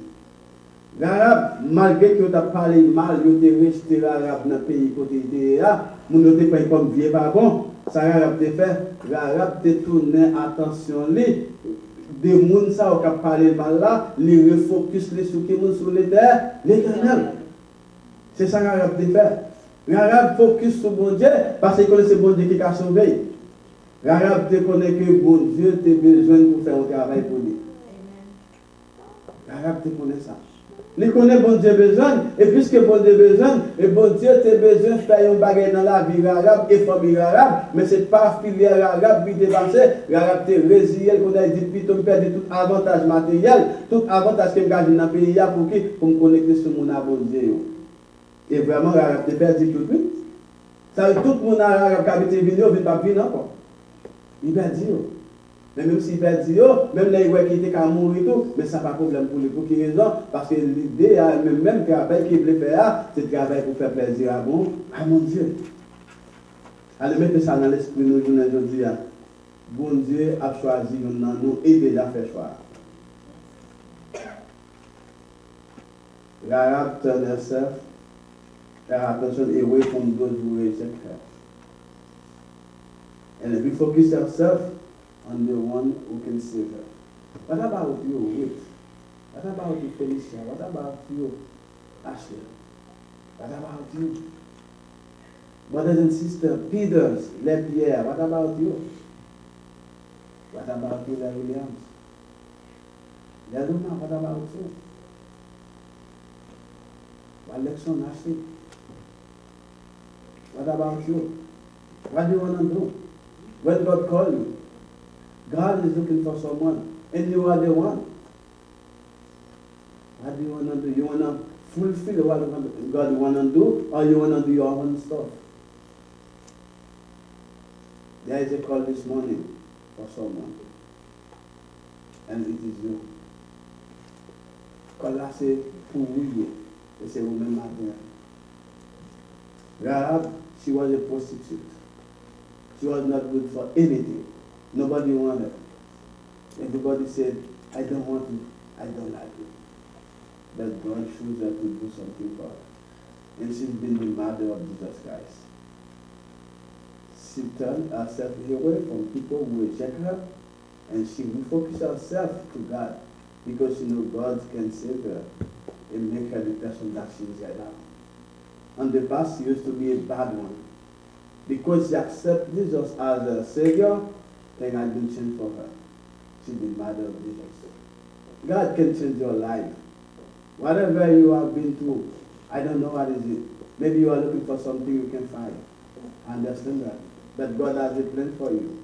L'arabe, malgré que tu as parlé mal, tu as resté l'arabe dans le pays côté de là, tu as fait comme vieux pas bon, ça l'arabe t'a fait, l'arabe t'a tourné attention, des gens qui ont parlé mal là, les refocus sur l'éternel. C'est ça l'arabe t'a fait. L'arabe focus sur bon Dieu parce qu'il connaît ce bon Dieu qui a sauvé. L'arabe te connaît que bon Dieu a besoin pour faire un travail pour lui. L'arabe te connaît ça. Il connaît bon Dieu besoin, et puisque bon Dieu besoin, et bon Dieu a besoin de faire un bagage dans la vie arabe et famille arabe, mais ce n'est pas filière arabe qui dépassé, l'arabe est résilient, qu'on a dit, puis on perd tout avantage matériel, tout avantage que je gagne dans le pays pour me connecter sur mon bon Dieu. Et vraiment, l'arabe est perdu tout de suite. Ça veut dire tout le monde arabe qui habite venu, il ne va pas venir encore. Il perd Dieu. Mais même s'il perd Dieu, même les gens qui étaient à mourir, mais ça n'a pas de problème pour lui. Pour quelle raison? Parce que l'idée, même le travail qu'il voulait faire, c'est le travail pour faire plaisir à mon Dieu. Allez, mettez ça dans l'esprit de nous aujourd'hui. Bon Dieu a choisi nous et déjà fait choix. L'arabe turn herself, her attention away from those who reject her. And if we focus herself on the one who can save her. What about you, Ruth? What about you, Felicia? What about you, Ashley? What about you? Brothers and sisters, Peters, LePierre, what about you? What about you, Larry Williams? Leruma, what about you? Alexon, Ashley? What about you? What do you want to do? When God called you? God is looking for someone, and you are the one. What do you want to do? You want to fulfill what God want to do, or you want to do your own stuff? There is a call this morning for someone, and it is you. Call c'est pour vous, et c'est vous-même matin. Rahab, she was a prostitute. She was not good for anything. Nobody wanted. Everybody said, I don't want you, I don't like you. But God chose her to do something for her. And she's been the mother of Jesus Christ. She turned herself away from people who reject her, and she refocused herself to God because she knew God can save her and make her the person that she is right now. In the past, she used to be a bad one. Because she accepted Jesus as a Savior, then God will change for her. She's the mother of Jesus. God can change your life. Whatever you have been through, I don't know what is it. Maybe you are looking for something you can find. I understand that. But God has a plan for you.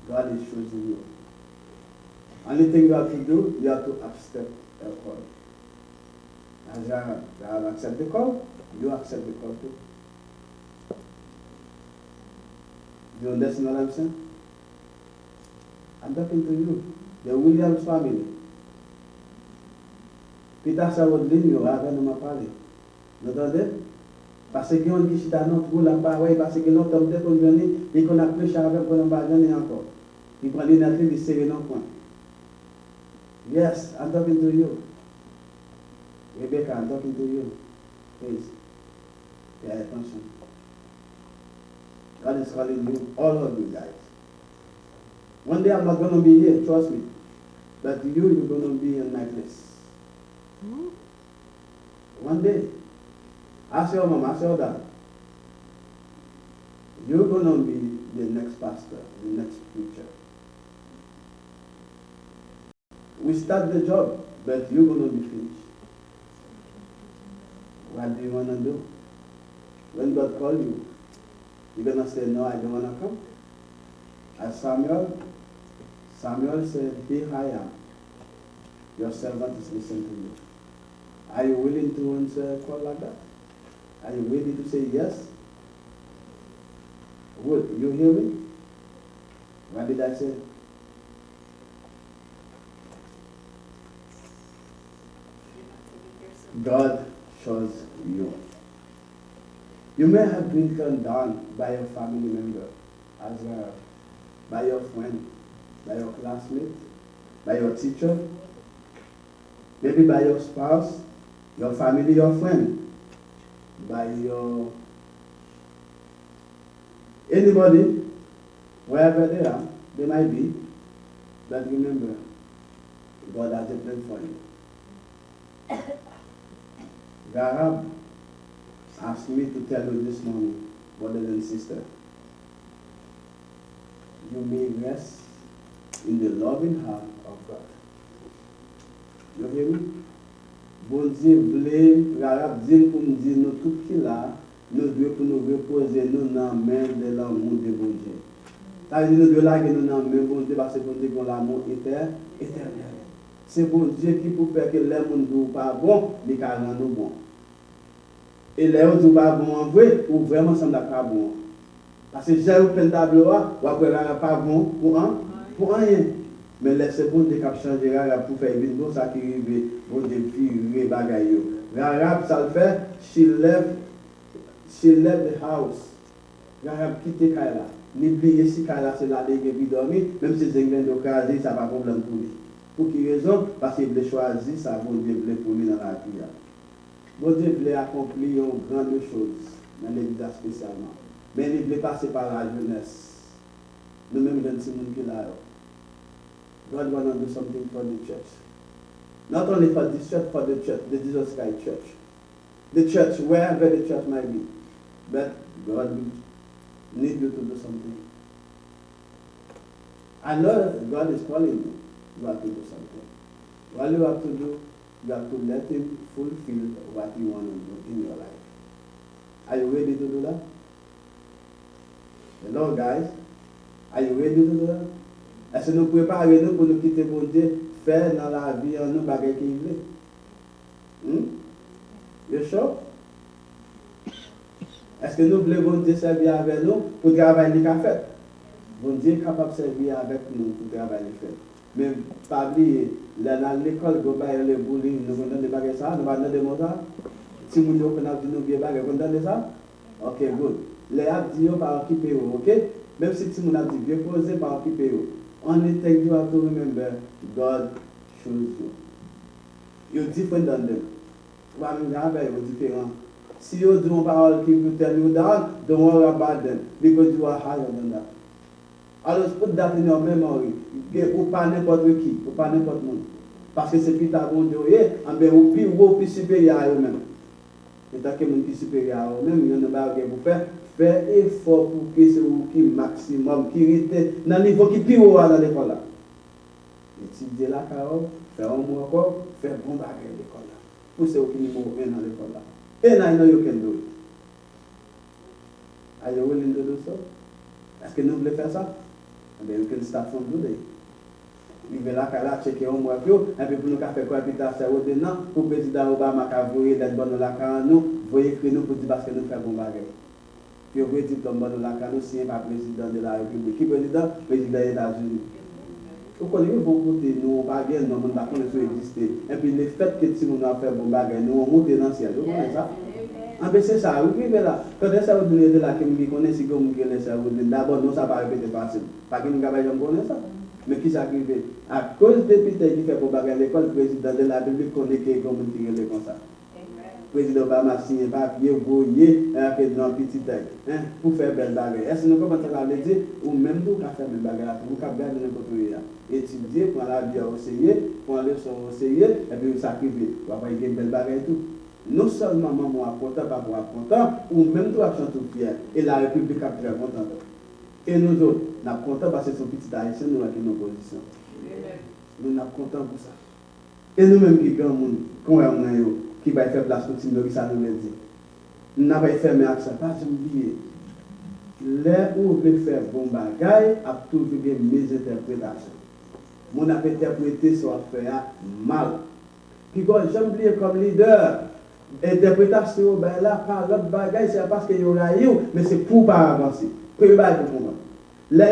God is choosing you. Only thing you have to do, you have to accept the call. As I accept the call, you accept the call too. Do you understand what I'm saying? I'm talking to you. The Williams family. Peter Sawadlin, yo, avec nous m'a parlé. Vous entendez? Parce que on qui chita non trop là-bas, ouais, parce que l'autre homme qu'on vient et qu'on a prêché avec qu'on va donner encore. Il prend l'énergie, il serre dans le coin. Yes, I'm talking to you. Rebecca, I'm talking to you. Please. Pay attention. God is calling you, all of you guys. One day I'm not going to be here, trust me. But you're going to be in my place. One day. Ask your mom, ask your dad. You're going to be the next pastor, the next preacher. We start the job, but you're going to be finished. What do you want to do? When God calls you, you're going to say, no, I don't want to come. As Samuel said, here I am. Your servant is listening to you. Are you willing to answer a call like that? Are you ready to say yes? Good. You hear me? What did I say? God chose you. You may have been turned down by your family member, as well, by your friend, by your classmate, by your teacher, maybe by your spouse, your family, your friend, by your anybody, wherever they are, they might be, but remember, God has a plan for you. Garab asked me to tell you this morning, brothers and sisters, you may rest in the loving heart of God. You hear me? Bon Dieu voulait, Garab dit pour nous dire, nous tout qui là, nous devons pour nous reposer nous dans la main de l'amour de bon Dieu. Ça veut dire nous devons laguer nous dans la main de bon Dieu parce que bon Dieu a l'amour éternel. C'est bon Dieu qui peut faire que les gens ne sont pas bons, mais qu'ils rendent bons. Et les gens ne sont pas bons en vrai, ou vraiment ça ne pas bon. Parce que j'ai eu plein de tableaux, ou après pas bon pour rien. Mais laissez bon Dieu qui changer pour faire vivre ça qui arrive, bon Dieu qui bagaille. Garab ça le fait, she left the house. Garab quitte Kaila. N'oubliez si Kaila c'est là qui vit dormir, même si c'est un d'occasion, ça pas problème pour lui. Pour quelle raison? Parce qu'il voulait choisir ça, bon Dieu voulait pour lui dans la vie. Bon Dieu voulait accomplir une grande chose dans l'église spécialement. Mais il voulait passer par la jeunesse. Nous-mêmes, dans ce monde qui est là. God wants to do something for the church. Not only for this church, for the church, the Jesus Christ church. The church, wherever the church might be. But God needs you to do something. I know God is calling you. You have to do something. All you have to do, you have to let Him fulfill what you want to do in your life. Are you ready to do that? Hello, guys. Are you ready to do that? Est-ce que nous préparons pour nous quitter pour Dieu, faire dans la vie en nous bagaille qui veut? You sure? Est-ce que nous voulons bon Dieu servir avec nous pour travailler le fait? Bon Dieu est capable de servir avec nous pour travailler le fait. Mais pas oublier, dans l'école, nous avons les bullying, nous avons des bagages ça, nous avons des mots ça. Si nous avons des bagages, nous avons ça. Ok, good. Les actes disent par occuper, ok? Même si nous avons dit bien posé par occuper. Only thing you have to remember, God chose you. You're different than them. You're different. Si you do parole qui will tell you that, don't worry about them because you are higher than that. Always put that in your memory. Ou pas n'importe qui, ou pas n'importe monde. Parce que c'est plus ta bon Dieu, ou plus supérieur à eux-mêmes. Et tant que les gens qui sont supérieurs à eux-mêmes, ils n'ont pas pour faire. Faire effort pour que c'est vous qui maximum, qui reste dans le niveau qui est plus haut dans l'école là. Étudier la carrière, faire un mois encore, faire bon bagage à l'école là. Pour c'est au niveau 1 dans l'école là. And I know you can do it. Are you willing to do so? Est-ce que nous voulons faire ça? And then you can start from today. Vivez la carrière, checker un mois plus, et puis pour nous faire quoi, puis t'as fait au dedans, pour le président Obama qui a voulu d'être bon dans la carrière, nous, voyez écrire nous pour dire parce que nous faisons bon bagage. Puis vous dites comme bon la nous si pas président de la République. Qui président? Président des États-Unis. Vous connaissez beaucoup de nous, bagages, nous, on ne peut exister. Et puis le fait que si on a fait bon bagage, nous, on monte dans le ciel. Vous connaissez ça? Ah ben c'est ça, vous vivez là. Quand ça vous donne de là, que vous connaissez que vous connaissez ça, d'abord, nous, ça va répéter facile. Pas que nous avons jamais ça. Mais qui s'arrive? À cause des Peter qui fait pour bagage l'école, le président de la République connaît que comme on tire comme ça. Le président Obama signe papier, voyer, dans petit taille, pour faire belle bagarre. Est-ce que nous commençons à dire, ou même nous, à faire belle bagarre, vous pouvez garder n'importe où, étudier, prendre la vie au sérieux, prendre le son au sérieux, et puis vous sacrifier. Vous avez une belle bagarre et tout. Non seulement maman a content, papa a content, ou même toi, tu es tout fier. Et la République est très contente. Et nous autres, nous sommes contents parce que son petit haïtien nous avons une opposition. Nous sommes contents pour ça. Et nous-mêmes qui sommes qui va faire place pour Tim ça nous le dit. Nous n'avons pas fait mes accents, pas oublier. Là où on veut faire bon bagaille, a toujours mes interprétations. Mon interprété soit fait mal. Puis quand j'oublie comme leader, interprétation, ben là, par l'autre bagaille, c'est parce qu'il y aura eu, mais c'est pour pas avancer. Que vous allez comprendre. Là,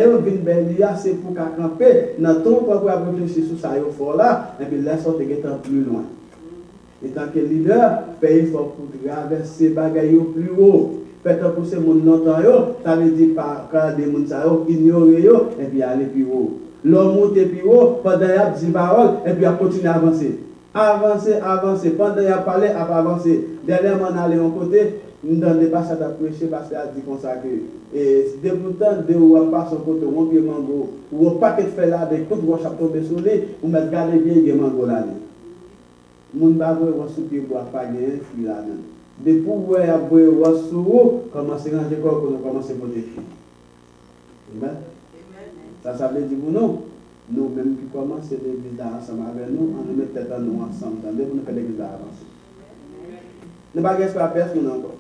c'est pour camper, dans ton pour réfléchir sur ça, il faut là, et puis là, ça va être plus loin. Et tant que leader, paye fort pour traverser les bagailles plus haut. Faites pousser mon longtemps, ça veut dire par des gens ignorer et puis aller plus haut. L'homme monte plus haut, pendant qu'il y a 10 paroles, et puis il continue à avancer. Avancer. Pendant qu'il y a parlé, il va avancer. Dernièrement, on allait en côté, nous avons dépassé à prêcher parce qu'il a dit comme ça que débutant de ou en passant côté, on pied mango, ou un paquet de fait là, des coups de roche à tomber sur lui, ou mettre garder bien les mango là. Mon bagou est soupi pour pas gagner fruit là dedans. Depuis où est aboué sous commencer à ranger corps pour commencer à porter fruit. Amen. Ça veut dire non. Nous même qui commençons l'église ensemble avec nous, on nous met tête à nous ensemble dans pour nous faire l'église avancer. Ne pas gaspiller personne encore.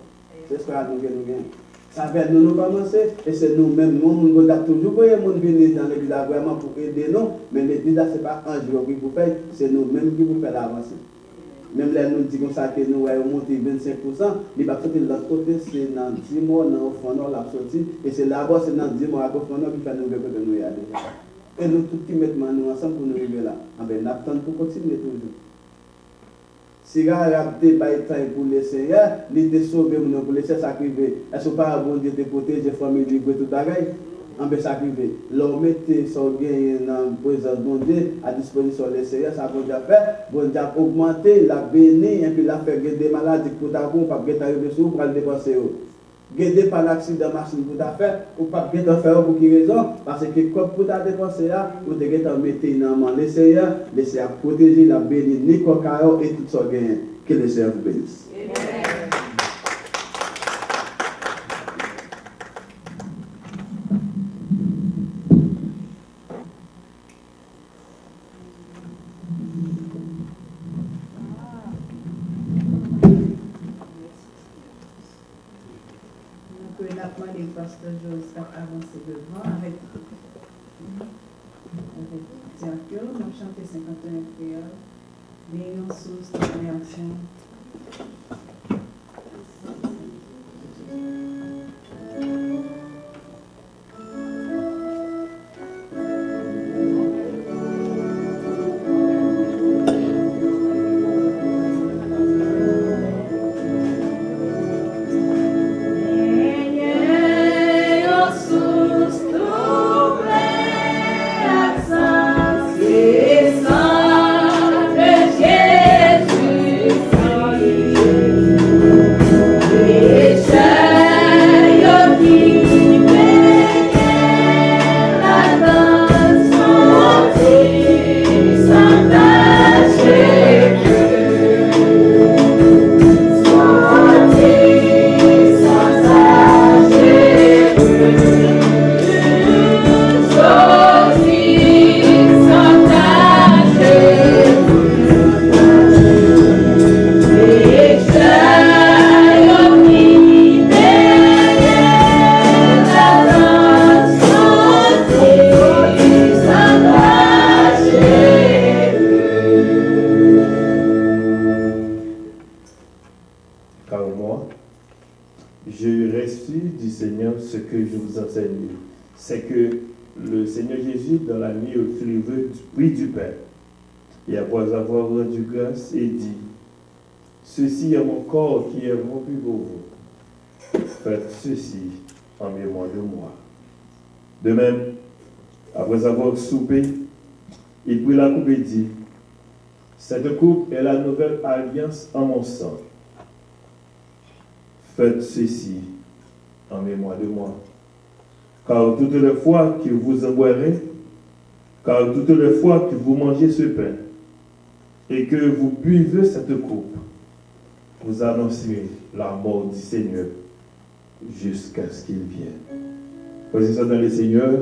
C'est ce que nous gagnons. Ça fait nous commencer et c'est nous-mêmes, nous avons toujours voyé les gens venir dans l'église vraiment pour aider nous, mais l'église ce n'est pas un jour qui vous fait, c'est nous-mêmes qui vous fait avancer. Même là, nous disons ça que nous avons monté 25%, il va sortir de l'autre côté, c'est dans 10 mois, dans le fond, la sortie, et c'est là-bas, c'est dans 10 mois, au fond, qui fait nous répéter nous y aller. Et nous tous qui mettons nous ensemble pour nous arriver là, nous attendons pour continuer toujours. Si vous avez des batailles pour le Seigneur, il te sauve pour laisser sacrifier. Est-ce que pas bon Dieu te protéger, la famille libre tout bagaille? On peut sacrifier. L'homme mette son gain dans la présence de Dieu à disposition du Seigneur, ça va déjà faire. Bon Dieu a augmenté, la béni, et puis la fait des maladies pour ta pour pas que arriver sur pour le dépenser. Guédé par l'accident de machine pour ta faire, ou pas bien faire pour qui raison, parce que comme pour ta dépenser là, vous devez mettre dans le Seigneur, le Seigneur protéger, la béni, Nico Caro et tout ça gain. Que le Seigneur vous bénisse. Les pasteurs Joël avancer devant avec directeur, nous chantons 51 prières, les ressources de réaction. le Seigneur Jésus, dans la nuit où il prit du pain, et après avoir rendu grâce, et dit, ceci est mon corps qui est rompu pour vous. Faites ceci en mémoire de moi. De même, après avoir soupé, il prit la coupe et dit, cette coupe est la nouvelle alliance en mon sang. Faites ceci en mémoire de moi. Car toutes les fois que vous en boirez, car toutes les fois que vous mangez ce pain, et que vous buvez cette coupe, vous annoncerez la mort du Seigneur jusqu'à ce qu'il vienne. Voici ça dans le Seigneur,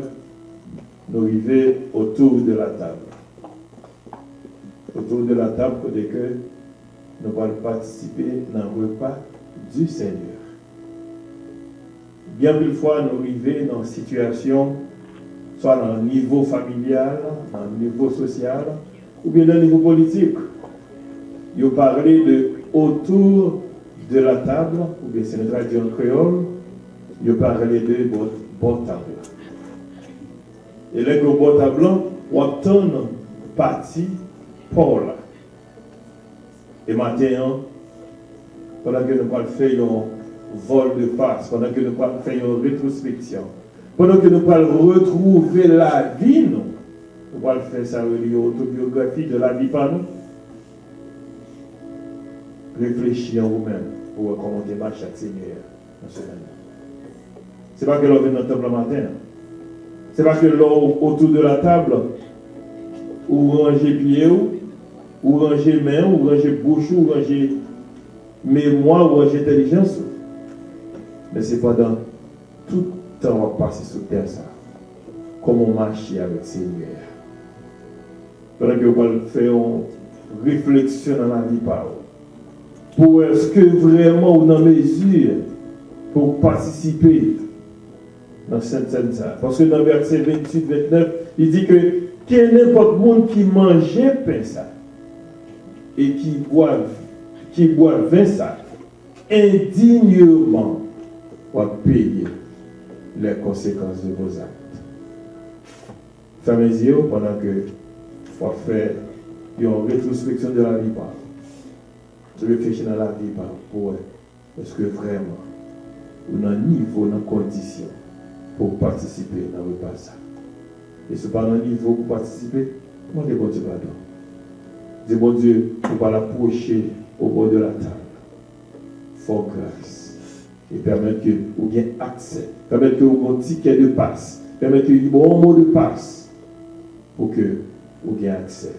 nous arrivons autour de la table. Autour de la table, pour que nous allons participer dans le repas du Seigneur. Bien plus fois, nous arrivons dans une situation, soit dans le niveau familial, dans le niveau social, ou bien dans le niveau politique. Ils parlent de autour de la table, ou bien c'est une tradition créole, ils parlent de bon table. Et là, le bon table, on obtient partie pour là. Et maintenant, pendant que nous allons faire un vol de face, pendant que nous allons faire une rétrospection, pendant que nous allons retrouver la vie, nous allons faire ça autobiographie de la vie par nous. Réfléchis en vous-même pour comment démarre chaque Seigneur dans ce moment. Ce n'est pas que l'on vient dans le temple le matin. Ce n'est pas que l'on autour de la table, ou ranger pieds, ou ranger mains, ou ranger bouche, ou ranger mémoire, ou ranger intelligence. Mais c'est pendant tout le temps on va passer sur terre ça. Comment marcher avec le Seigneur. Pendant que vous allez faire une réflexion dans la vie par vous. Pour est-ce que vraiment on est en mesure pour participer dans cette scène ça. Parce que dans le verset 28-29, il dit que quel n'importe monde qui mangeait pain ça et qui boit vin ça, indignement va payer les conséquences de vos actes. Fermez les yeux pendant que faut faire une rétrospection de la vie par. Réfléchir dans la vie par pour est-ce que vraiment on a un niveau, dans condition pour participer dans le repas ça. Et ce n'est pas un niveau pour participer, demandez bon Dieu pardon. Dis bon Dieu, pour pas l'approcher au bord de la table. Fort grâce. Et permettre que vous ayez accès. Permettre que vous ayez un ticket de passe. Permettre que vous ayez un bon mot de passe. Pour que vous ayez accès.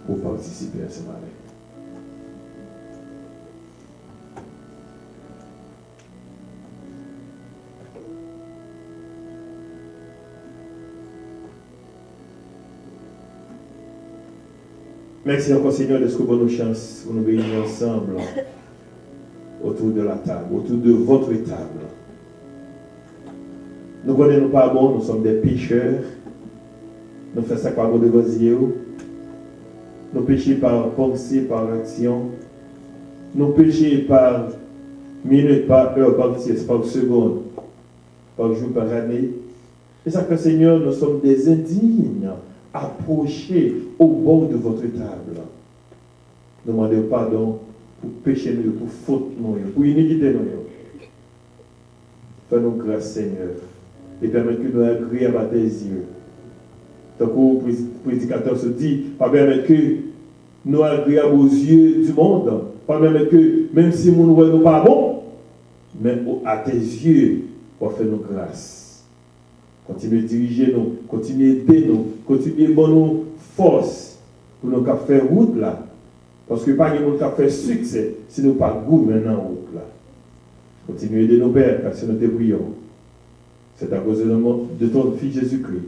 Pour participer à ce moment-là. Merci encore Seigneur de ce que vous nous chance pour nous réunir ensemble autour de la table, autour de votre table. Nous connaissons pas bon, nous sommes des pécheurs. Nous faisons ça par de vos yeux. Nous péchons par pensée, par action. Nous péchons par minute, par heure, par siècle, par seconde, par jour, par année. Et ça que Seigneur, nous sommes des indignes. Approchez au bord de votre table. Demandez pardon pour péché nous, pour faute nous, pour iniquité nous. Fais-nous grâce, Seigneur, et permets que nous agréables à tes yeux. Tant que le prédicateur se dit, pas permettre que nous agréables aux yeux du monde, pas permettre que, même si nous ne voyons pas bon, mais à tes yeux, pour faire nous grâce. Continuez à diriger nous, continuez à aider nous, continuez à donner nous force pour nous faire route là. Parce que pas de monde qui fait succès si nous pas goût maintenant route là. Continuez à aider nos pères, car c'est notre prière. C'est à cause de ton Fils Jésus-Christ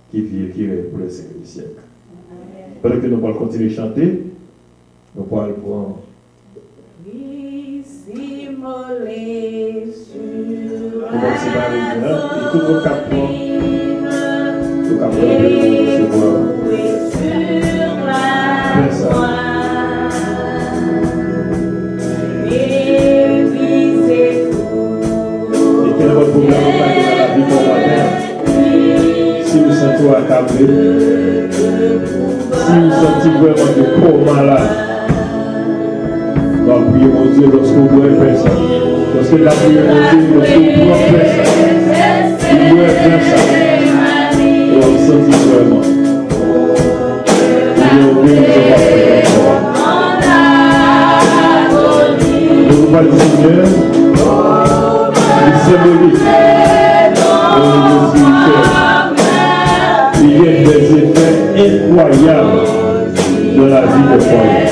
qui vit et qui règne pour le siècle des siècles. Pendant que nous allons continuer à chanter, nous allons prendre. Immolé sur la et tout le capron, le capron de recevoir. sur la croix, et visez tout. Et quel est votre problème dans la vie pour matin? Si vous sentez vraiment de corps malade, on va prier mon Dieu lorsqu'on doit faire ça. Lorsque la prière mon Dieu, lorsqu'on doit faire ça, il doit faire ça. Et on sentit vraiment. Et on veut nous faire. Le repas du Seigneur, il est symbolique. Au niveau spirituel, il y a des effets incroyables dans la vie de foyer.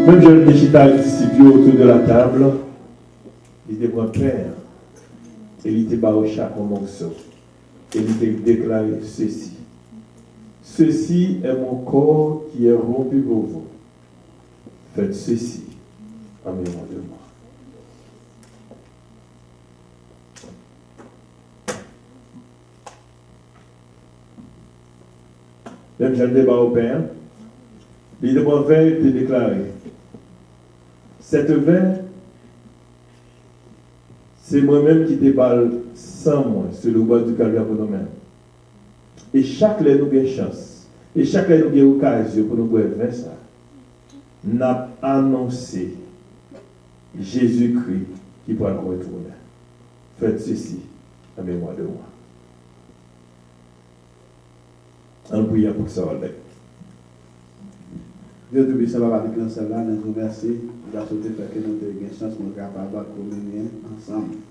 Même jeune digital disciple autour de la table, il était mon père, et il était barré chaque morceau, et il était déclaré ceci. Ceci est mon corps qui est rompu pour vous. Faites ceci en mémoire de moi. Même jeune débat au père, il était mon père, il était déclaré. Cette veine, c'est moi-même qui déballe sans moi sur le bois du calvaire pour nous-mêmes. Et chaque fois nous avons chance, et chaque fois nous avons occasion pour nous boire ça, nous avons annoncé Jésus-Christ qui pourra nous retourner. Faites ceci en mémoire de moi. On prie pour que ça va aller. Dieu te bénisse, va avec nous celle-là, nous vous remercions. Nous avons souhaité faire que nous ayons une chance de capables de communier ensemble.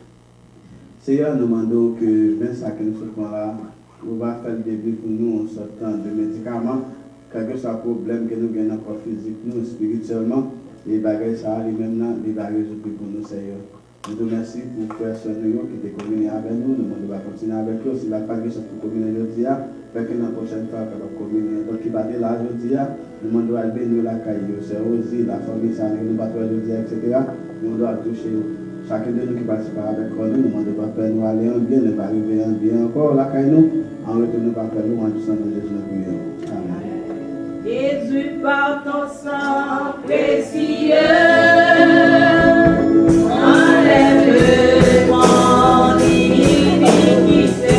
Seigneur, nous demandons que même ça que nous faisons là, nous va faire des vies pour nous en sortant de médicaments, quel que soit le problème que nous gagnons encore physiquement, spirituellement, les bagages ça, les mêmes là, les bagages pour nous, Seigneur. Nous te remercions pour faire ce nous qui te communier avec nous, nous demandons de continuer avec nous, si la pas de pour communier aujourd'hui, fait que la prochaine fois, on va communier. Donc, qui va être là aujourd'hui, nous demandons à bénir la caillou, c'est aussi la famille, ça nous va faire aujourd'hui, etc. Nous devons toucher chacun de nous qui participe avec nous, nous demandons pas faire nous aller en bien, ne pas arriver en bien encore, la caillou, en retournant par nous, en tout sang de Jésus, nous prions. Amen. Jésus, par ton sang précieux, enlève mon iniquité.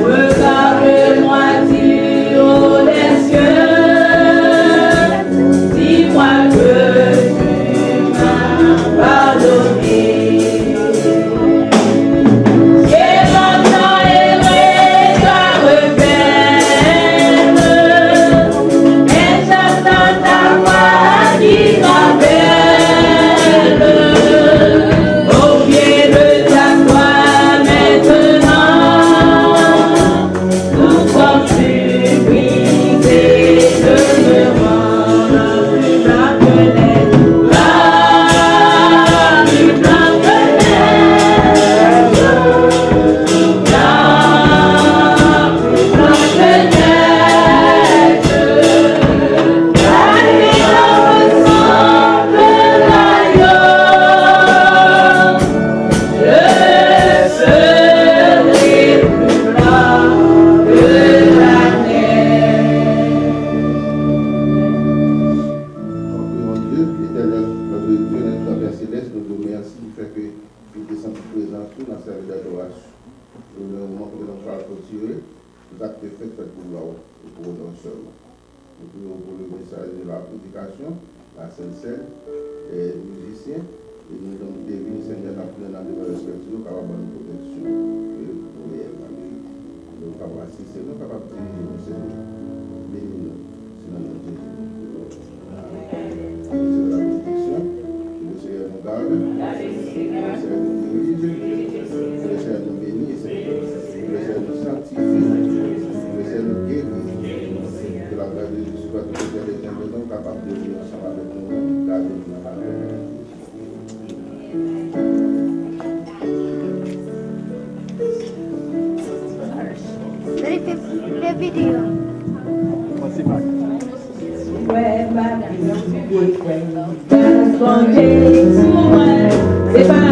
Regarde-moi du haut des cieux, dis-moi que tu m'as pardonné. J'ai longtemps erré dans le peine, mais j'attends ta voix qui m'appelle. Au pied de ta croix maintenant, nous sommes suppliés de me rendre plus blanc que neige, plus blanc que neige, plus blanc que neige. La nuit ressemble l'agneau, je serai plus blanc que la neige. Mon Dieu, éternel, notre Dieu, notre Père Céleste, nous te remercions du fait que tu descends présent sur notre service d'adoration. Nous le moment que nous allons continuer, nous actes faits pour nous et pour nous seulement. Nous prions pour le message de la prédication, la Sainte Seine, les musiciens, Et nous avons dévié, Seigneur, dans le respect, capable de protection. Nous sommes capables d'assister, nous sommes capables de dire, Seigneur, bénis-nous, c'est dans le nom de Jésus. C'est la bénédiction. Que le Seigneur nous garde. Que le Seigneur nous dirige. Que le Seigneur nous bénisse. Que le Seigneur nous sanctifie. Que le Seigneur nous guérisse. Que la grâce de Jésus soit tout le temps des hommes capables de vivre ensemble avec nous, garder nous dans la paix. Le vidéo. Ouais, madame, c'est pas